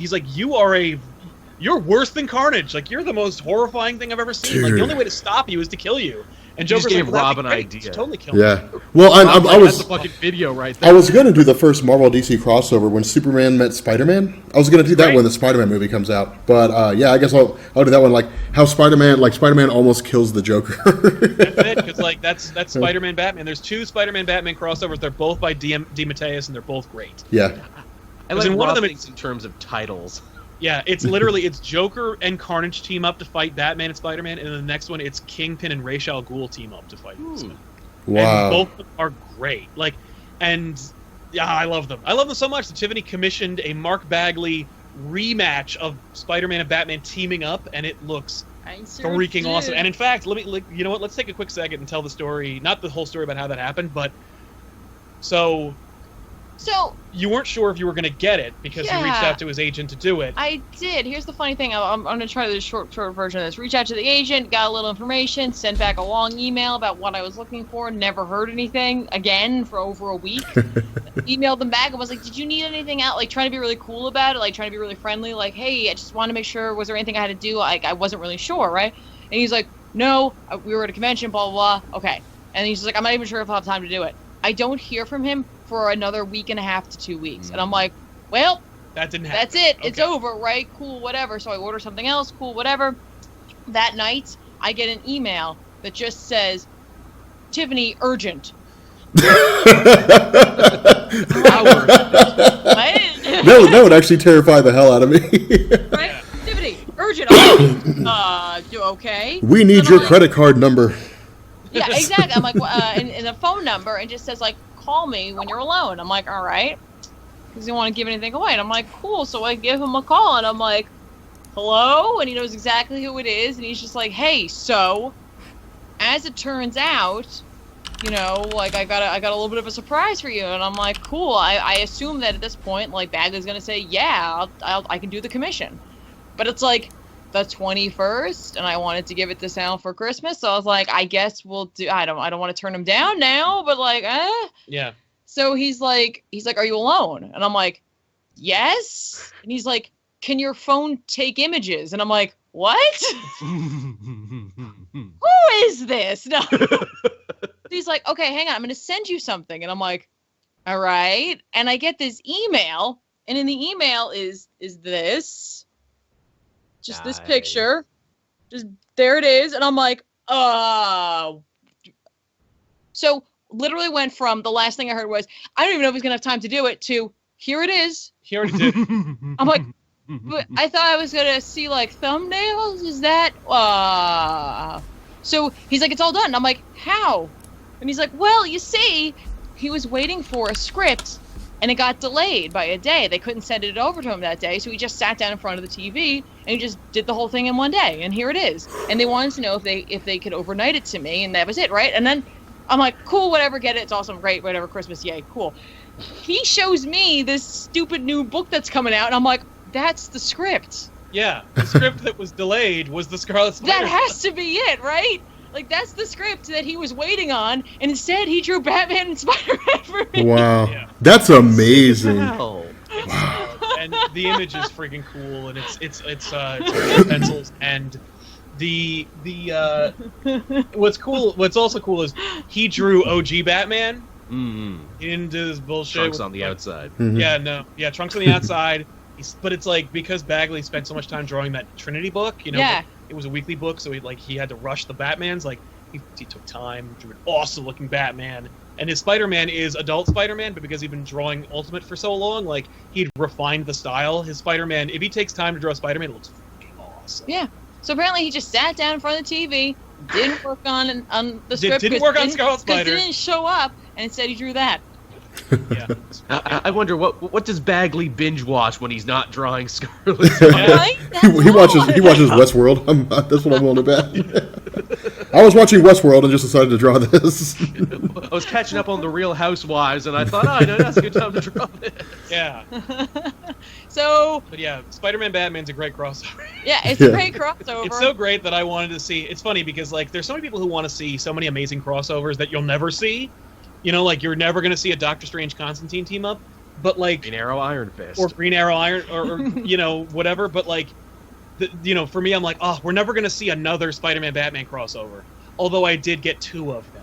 worse than Carnage. Like, you're the most horrifying thing I've ever seen. Like, Dude. the only way to stop you is to kill you. And You just Joker's gave like, well, Rob that'd an be great. idea. Just totally kill me. Yeah. Well, I That's was the fucking video right there. I was going to do the first Marvel DC crossover when Superman met Spider-Man. I was going to do that Right. when the Spider-Man movie comes out. But yeah, I guess I'll do that one, like how Spider-Man almost kills the Joker. That's it, because like that's Spider-Man Batman. There's two Spider-Man Batman crossovers. They're both by DeMatteis, and they're both great. Yeah. I like in one Rob of them thinks in terms of titles. Yeah, it's literally it's Joker and Carnage team up to fight Batman and Spider-Man, and then the next one it's Kingpin and Ra's al Ghul team up to fight Spider-Man. Wow. And both of them are great. Like, and yeah, I love them. I love them so much that Tiffany commissioned a Mark Bagley rematch of Spider-Man and Batman teaming up, and it looks freaking awesome. And in fact, you know what? Let's take a quick second and tell the story. Not the whole story about how that happened, but so you weren't sure if you were going to get it because you reached out to his agent to do it. I did. Here's the funny thing. I'm going to try the short version of this. Reach out to the agent, got a little information, sent back a long email about what I was looking for, never heard anything again for over a week. Emailed them back and was like, did you need anything out? Like, trying to be really cool about it, like, trying to be really friendly. Like, hey, I just wanted to make sure, was there anything I had to do? Like, I wasn't really sure, right? And he's like, no, we were at a convention, blah, blah, blah. Okay. And he's like, I'm not even sure if I'll have time to do it. I don't hear from him for another week and a half to 2 weeks. And I'm like, well, that didn't happen. That's it. Okay. It's over, right? Cool, whatever. So I order something else, cool, whatever. That night, I get an email that just says, Tiffany, urgent. That would actually terrify the hell out of me. Right? Tiffany, urgent. You okay? We need your credit card number. Yeah, exactly. I'm like, and a phone number, and just says, like, call me when you're alone. I'm like, all right. Because he didn't want to give anything away. And I'm like, cool. So I give him a call, and I'm like, hello? And he knows exactly who it is. And he's just like, hey, so, as it turns out, you know, like, I got a little bit of a surprise for you. And I'm like, cool. I assume that at this point, like, Bagley's going to say, yeah, I can do the commission. But it's like the 21st, and I wanted to give it to Sal for Christmas, so I was like, I guess we'll do. I don't want to turn him down now, but like, yeah. So he's like, are you alone? And I'm like, yes. And he's like, can your phone take images? And I'm like, what? Who is this? No. He's like, okay, hang on, I'm gonna send you something. And I'm like, all right. And I get this email, and in the email is this. Just this picture. Just there it is. And I'm like, So literally went from the last thing I heard was, I don't even know if he's gonna have time to do it, to here it is. He already did. I'm like, but I thought I was gonna see like thumbnails. Is that So he's like, it's all done. And I'm like, how? And he's like, well, you see, he was waiting for a script and it got delayed by a day. They couldn't send it over to him that day, so he just sat down in front of the TV and he just did the whole thing in one day. And here it is. And they wanted to know if they could overnight it to me, and that was it, right? And then I'm like, cool, whatever, get it. It's awesome, great, whatever, Christmas, yay, cool. He shows me this stupid new book that's coming out, and I'm like, that's the script. Yeah, the script that was delayed was the Scarlet Spider. That has to be it, right? Like, that's the script that he was waiting on, and instead he drew Batman and Spider-Man for me. Wow. Yeah. That's amazing. Wow. And the image is freaking cool, and it's pencils, and the what's also cool is he drew OG Batman. Mm-hmm. He didn't do this bullshit. Trunks on the outside. Mm-hmm. Yeah, no. Yeah, Trunks on the outside. But it's like, because Bagley spent so much time drawing that Trinity book, you know, Yeah. it was a weekly book, so he had to rush the Batmans. Like, he took time, drew an awesome looking Batman. And his Spider-Man is adult Spider-Man, but because he'd been drawing Ultimate for so long, like, he'd refined the style. His Spider-Man, if he takes time to draw Spider-Man, it looks fucking awesome. Yeah. So apparently he just sat down in front of the TV, didn't work on the script. Didn't work on Scarlet Spider. Because it didn't show up, and instead he drew that. Yeah. I wonder what does Bagley binge watch when he's not drawing Scarlet? Right? He watches Westworld. That's what I'm willing to bet. I was watching Westworld and just decided to draw this. I was catching up on the Real Housewives, and I thought, oh, no, that's a good time to draw this. Yeah. So. But yeah, Spider-Man Batman's a great crossover. Yeah, it's a great crossover. It's so great that I wanted to see. It's funny because, like, there's so many people who want to see so many amazing crossovers that you'll never see. You know, like, you're never going to see a Doctor Strange Constantine team up, but, like... Green Arrow Iron Fist. Or Green Arrow Iron, or you know, whatever, but, like, you know, for me, I'm like, oh, we're never going to see another Spider-Man Batman crossover, although I did get 2 of them.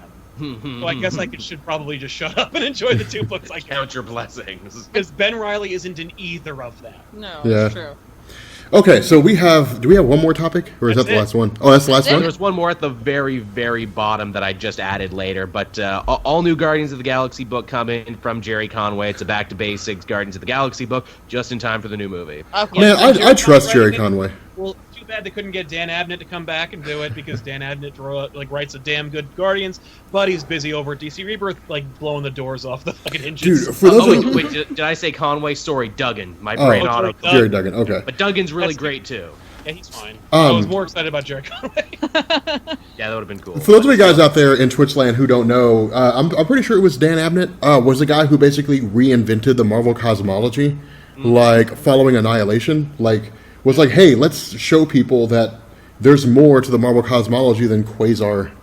So I guess I should probably just shut up and enjoy the 2 books I count your blessings. Because Ben Reilly isn't in either of them. No, Yeah. it's true. Okay, so do we have one more topic, or is that the last one? Oh, that's the last one? There's one more at the very, very bottom that I just added later, but all new Guardians of the Galaxy book coming from Jerry Conway. It's a back to basics Guardians of the Galaxy book, just in time for the new movie. Okay. Man, I trust Jerry Conway. Well, too bad they couldn't get Dan Abnett to come back and do it, because Dan Abnett writes a damn good Guardians, but he's busy over at DC Rebirth, blowing the doors off the fucking hinges. Dude, for those wait, did I say Conway? Sorry, Duggan. My brain auto. Jerry Duggan, okay. But Duggan's really great, too. Yeah, he's fine. I was more excited about Jerry Conway. Yeah, that would have been cool. For those of you guys out there in Twitch land who don't know, I'm pretty sure it was Dan Abnett was the guy who basically reinvented the Marvel cosmology, following Annihilation. Was like, hey, let's show people that there's more to the Marvel cosmology than Quasar.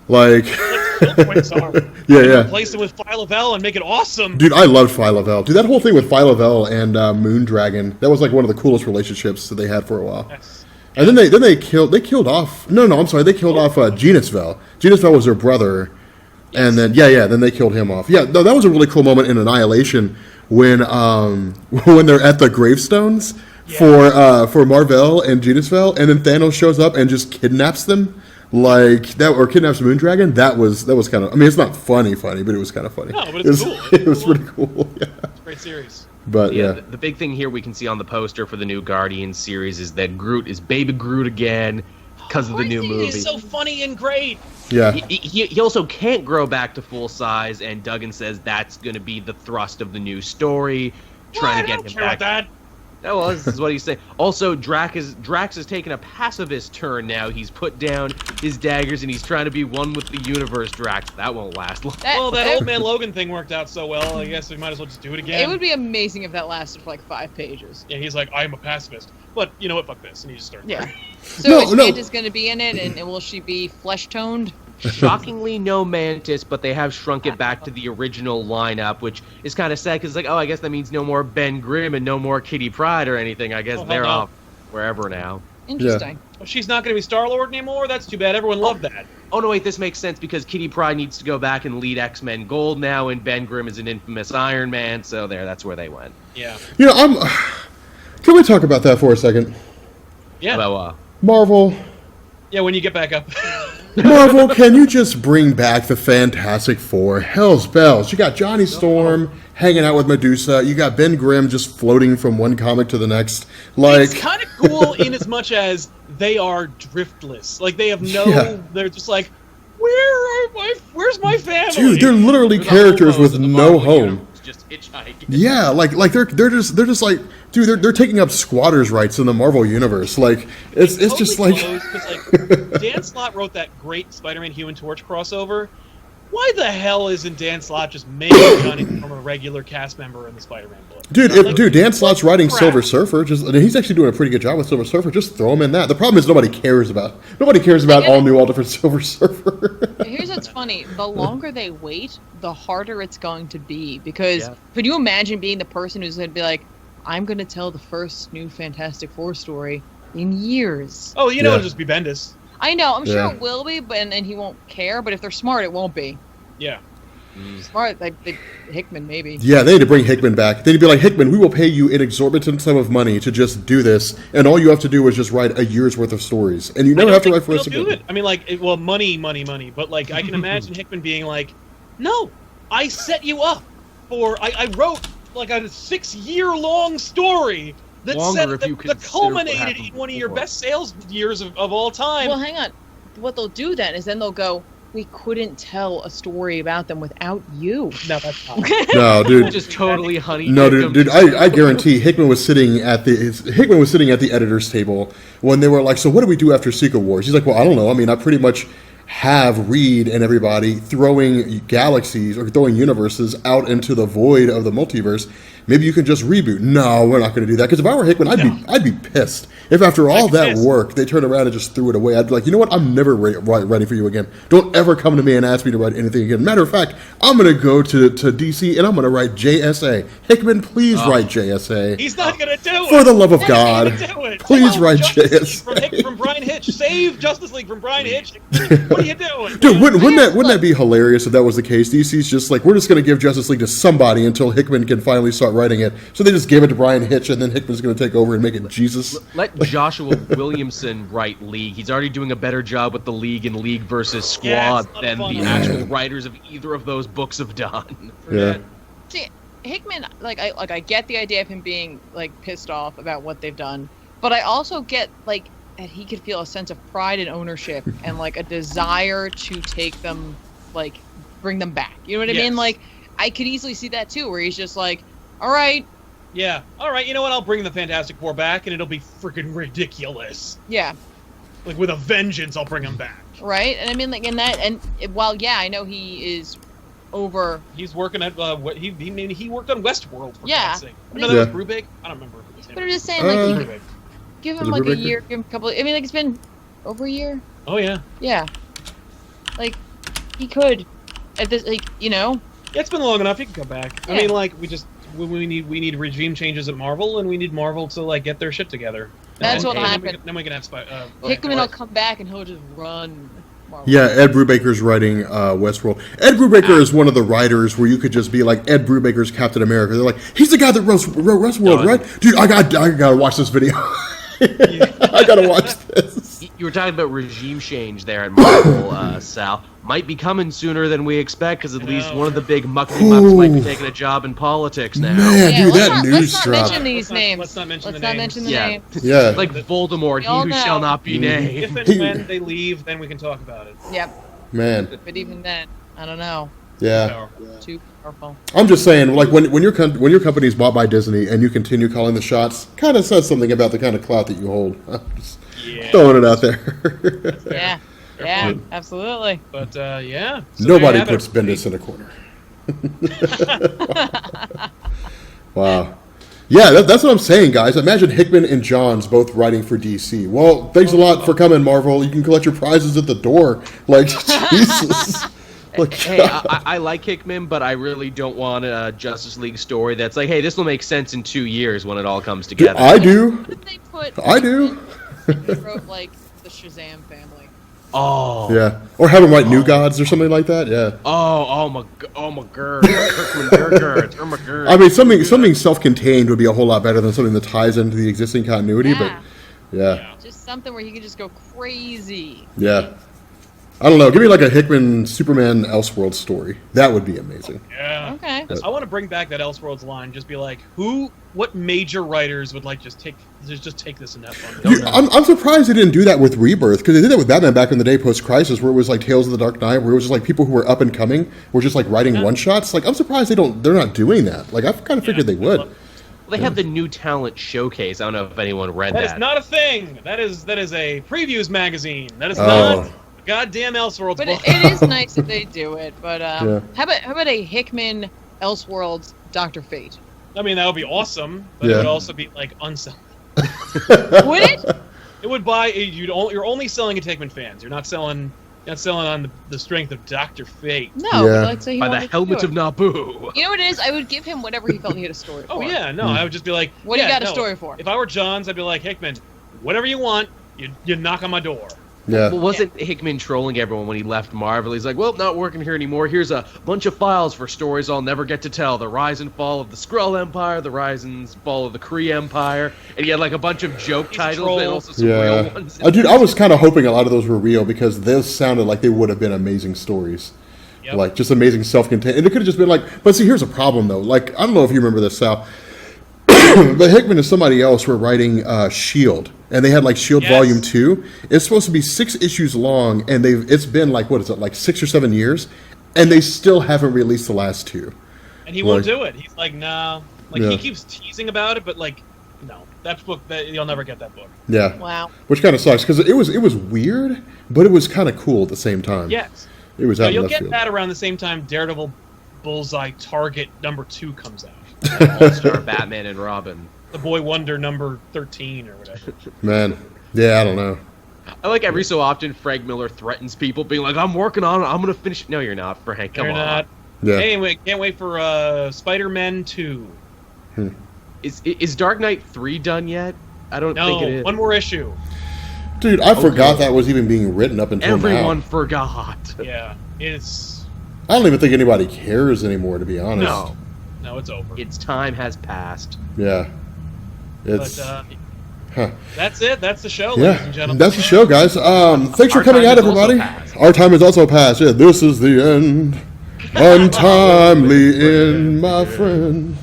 Let's kill Quasar. Yeah. Replace it with Phyla-Vell and make it awesome. Dude, I loved Phyla-Vell. Dude, that whole thing with Phyla-Vell and Moondragon, that was one of the coolest relationships that they had for a while. Yes. And then they killed off. No, I'm sorry, they killed off Genus-Vell. Genus-Vell was their brother, and then then they killed him off. Yeah, no, that was a really cool moment in Annihilation when they're at the gravestones. Yeah. For Mar-Vell and Genus-Vell, and then Thanos shows up and just kidnaps them, or kidnaps Moondragon. That was kind of. I mean, it's not funny, but it was kind of funny. No, but it's cool. It was pretty cool. Yeah. It's a great series. But yeah, the big thing here we can see on the poster for the new Guardians series is that Groot is Baby Groot again because of the new movie. He's so funny and great. Yeah. He also can't grow back to full size, and Duggan says that's going to be the thrust of the new story, trying to get him back. That. Oh, well, this is what he's saying. Also, Drax has taken a pacifist turn now. He's put down his daggers, and he's trying to be one with the universe, Drax. That won't last long. That Old Man Logan thing worked out so well, I guess we might as well just do it again. It would be amazing if that lasted for 5 pages. Yeah, he's like, I'm a pacifist. But, you know what, fuck this. And he just started. Yeah. So is Mantis going to be in it, and will she be flesh-toned? Shockingly, no Mantis, but they have shrunk it back to the original lineup, which is kind of sad, because I guess that means no more Ben Grimm and no more Kitty Pryde or anything. I guess they're off wherever now. Interesting. Yeah. Well, she's not going to be Star-Lord anymore? That's too bad. Everyone loved that. Oh, no, wait, this makes sense, because Kitty Pryde needs to go back and lead X-Men Gold now, and Ben Grimm is an infamous Iron Man, so that's where they went. Yeah. Can we talk about that for a second? Yeah. About, Marvel. Yeah, when you get back up. Marvel, can you just bring back the Fantastic Four? Hell's bells. You got Johnny Storm hanging out with Medusa. You got Ben Grimm just floating from one comic to the next. It's kind of cool in as much as they are driftless. They have they're just where's my family? Dude, they're literally characters with no home. Just hitchhiking. Yeah, they're just like, dude, they're taking up squatters' rights in the Marvel universe. It's totally just like Dan Slott wrote that great Spider-Man Human Torch crossover. Why the hell isn't Dan Slott just making Johnny from a regular cast member in the Spider-Man book? Dude, Dan Slott's writing Silver Surfer. He's actually doing a pretty good job with Silver Surfer. Just throw him in that. The problem is nobody cares about all different Silver Surfer. Here's what's funny: the longer they wait, the harder it's going to be. Because could you imagine being the person who's going to be like, I'm going to tell the first new Fantastic Four story in years? Oh, it'll just be Bendis. I know. I'm sure it will be, and he won't care. But if they're smart, it won't be. Yeah. Smart, Hickman maybe. Yeah, they need to bring Hickman back. They need to be like, Hickman, we will pay you an exorbitant sum of money to just do this, and all you have to do is just write a year's worth of stories, and you never have to write for us again. Do it. I mean, money, but I can imagine Hickman being like, no, I set you up for. I wrote a 6-year-long story that culminated in one of your best sales years of all time. Well, hang on. What they'll do then is they'll go, we couldn't tell a story about them without you. No, that's not. No, dude. Just totally honey. No, dude. I guarantee Hickman was sitting at the editor's table when they were like, so what do we do after Secret Wars? He's like, well, I don't know. I mean, I pretty much have Reed and everybody throwing galaxies or throwing universes out into the void of the multiverse. Maybe you can just reboot. No, we're not going to do that. Because if I were Hickman, I'd be pissed. If after all that work, they turned around and just threw it away, I'd be like, you know what? I'm never writing for you again. Don't ever come to me and ask me to write anything again. Matter of fact, I'm going to go to DC and I'm going to write JSA. Hickman, please write JSA. He's not going to do it. For the love of God. Please write JSA. From Brian Hitch. Save Justice League from Brian Hitch. What are you doing? Dude, wouldn't that be hilarious if that was the case? DC's just like, we're just going to give Justice League to somebody until Hickman can finally start writing it. So they just gave it to Brian Hitch, and then Hickman's going to take over and make it Jesus. Let Joshua Williamson write League. He's already doing a better job with the League and League versus Squad than the actual writers of either of those books have done. Yeah. See, Hickman, I get the idea of him being pissed off about what they've done, but I also get that he could feel a sense of pride and ownership and a desire to take them, bring them back. You know what I mean? I could easily see that too, where he's just like, all right. Yeah. All right. You know what? I'll bring the Fantastic Four back, and it'll be freaking ridiculous. Yeah. With a vengeance, I'll bring them back. Right. And I mean, in that, and while I know he is over. He's working at he worked on Westworld. For God's sake. No, that was Brubaker. I don't remember. But I'm just saying, give him a year, give him a couple. I mean, it's been over a year. Oh yeah. Yeah. He could, at this, Yeah, it's been long enough. He can come back. Yeah. I mean, we need regime changes at Marvel, and we need Marvel to get their shit together. That's what happened. Then we can have Hickman will come back and he'll just run Marvel. Yeah, Ed Brubaker's writing Westworld. Ed Brubaker is one of the writers where you could just be like, Ed Brubaker's Captain America. They're like, he's the guy that wrote Westworld, right? Dude, I gotta watch this video. I gotta watch this. You were talking about regime change there at Marvel, Sal. Might be coming sooner than we expect, because at least one of the big mucky-mucks might be taking a job in politics now. Man, dude, that news drop. Let's not mention these names. Let's not mention the names. Yeah. Like Voldemort, he who shall not be named. If and when they leave, then we can talk about it. Yep. Man. But even then, I don't know. Yeah. Too powerful. I'm just saying, when your company's bought by Disney and you continue calling the shots, kind of says something about the kind of clout that you hold. I'm just throwing it out there. Yeah. Yeah, absolutely. But yeah. So nobody puts Bendis in a corner. Wow. Yeah, that's what I'm saying, guys. Imagine Hickman and Johns both writing for DC. Well, thanks a lot for coming, Marvel. You can collect your prizes at the door. Jesus. Hey, I like Hickman, but I really don't want a Justice League story that's like, hey, this will make sense in 2 years when it all comes together. Dude, I do. I do. They wrote the Shazam family. Oh. Yeah. Or have him write New Gods or something like that. Yeah. Oh my god. I mean, something self-contained would be a whole lot better than something that ties into the existing continuity. Yeah. But yeah. Just something where he could just go crazy. Yeah. I don't know. Give me a Hickman Superman Elseworlds story. That would be amazing. Yeah. Okay. I want to bring back that Elseworlds line. Just be like, what major writers would just take this and have fun? Dude, I'm surprised they didn't do that with Rebirth, because they did that with Batman back in the day post-Crisis, where it was like Tales of the Dark Knight, where it was just people who were up and coming were just writing one-shots. I'm surprised they're not doing that. I kind of figured they would. Well, they have the new talent showcase. I don't know if anyone read that. That is not a thing. That is a previews magazine. That is not goddamn Elseworlds book. But it is nice that they do it. But how about a Hickman Elseworlds Dr. Fate? I mean, that would be awesome, but it would also be unsellable. Would it? It would buy. You're only selling it to Hickman fans. You're not selling on the strength of Dr. Fate. No, let's say by the helmet of Naboo. You know what it is? I would give him whatever he felt he had a story for. Oh yeah, no, I would just be like, what do you got a story for? If I were Johns, I'd be like, Hickman, whatever you want, you knock on my door. Yeah. Well, wasn't Hickman trolling everyone when he left Marvel? He's like, well, not working here anymore. Here's a bunch of files for stories I'll never get to tell. The rise and fall of the Skrull Empire, the rise and fall of the Kree Empire. And he had a bunch of joke titles and also some real ones. Dude, I was kind of hoping a lot of those were real, because those sounded like they would have been amazing stories. Yep. Just amazing self-contained. And it could have just been but see, here's a problem, though. I don't know if you remember this, Sal. But Hickman and somebody else were writing S.H.I.E.L.D. And they had S.H.I.E.L.D. Volume 2. It's supposed to be 6 issues long, and it's been 6 or 7 years, and they still haven't released the last 2. And he won't do it. He's like, no. He keeps teasing about it, but no. That book, you'll never get that book. Yeah. Wow. Which kind of sucks, because it was weird, but it was kind of cool at the same time. Yes. It was out you'll in left get field. that around the same time Daredevil Bullseye Target #2 comes out. All-Star Batman and Robin. The Boy Wonder #13 or whatever. Man, yeah, I don't know. I like every so often Frank Miller threatens people, being like, "I'm working on it. I'm gonna finish." No, you're not, Frank. Come You're on. not. Yeah. Anyway, can't wait for Spider-Man 2. Is Dark Knight 3 done yet? I don't think it No, is. one more issue. Dude, I forgot that was even being written up until Everyone now. forgot. Yeah, it's I don't even think anybody cares anymore, to be honest. no, it's over. Its time has passed. Yeah. It's... But huh. that's it. That's the show, ladies and Yeah, gentlemen. that's the show, guys. Thanks for Our coming time out, is also everybody. past. Our time is also past. Yeah, this is the end. Untimely end, my friend.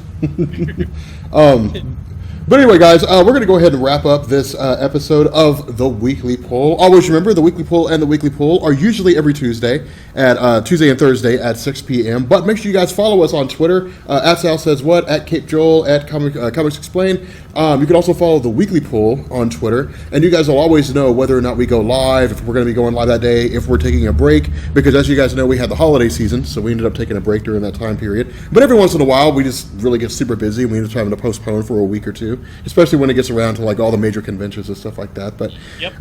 But anyway, guys, we're going to go ahead and wrap up this episode of The Weekly Poll. Always remember, The Weekly Poll and The Weekly Poll are usually every Tuesday at Tuesday and Thursday at 6 p.m. But make sure you guys follow us on Twitter, at Sal Says What, at Cape Joel, at Comics Explain. You can also follow The Weekly Poll on Twitter, and you guys will always know whether or not we go live, if we're going to be going live that day, if we're taking a break, because as you guys know, we had the holiday season, so we ended up taking a break during that time period. But every once in a while, we just really get super busy, and we end up having to postpone for a week or two, especially when it gets around to like all the major conventions and stuff like that. But Yep.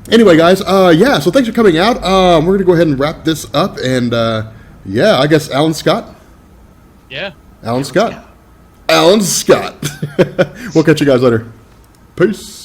anyway, guys, so thanks for coming out. We're going to go ahead and wrap this up, and I guess Alan Scott. Yeah. Alan Scott. We'll catch you guys later. Peace.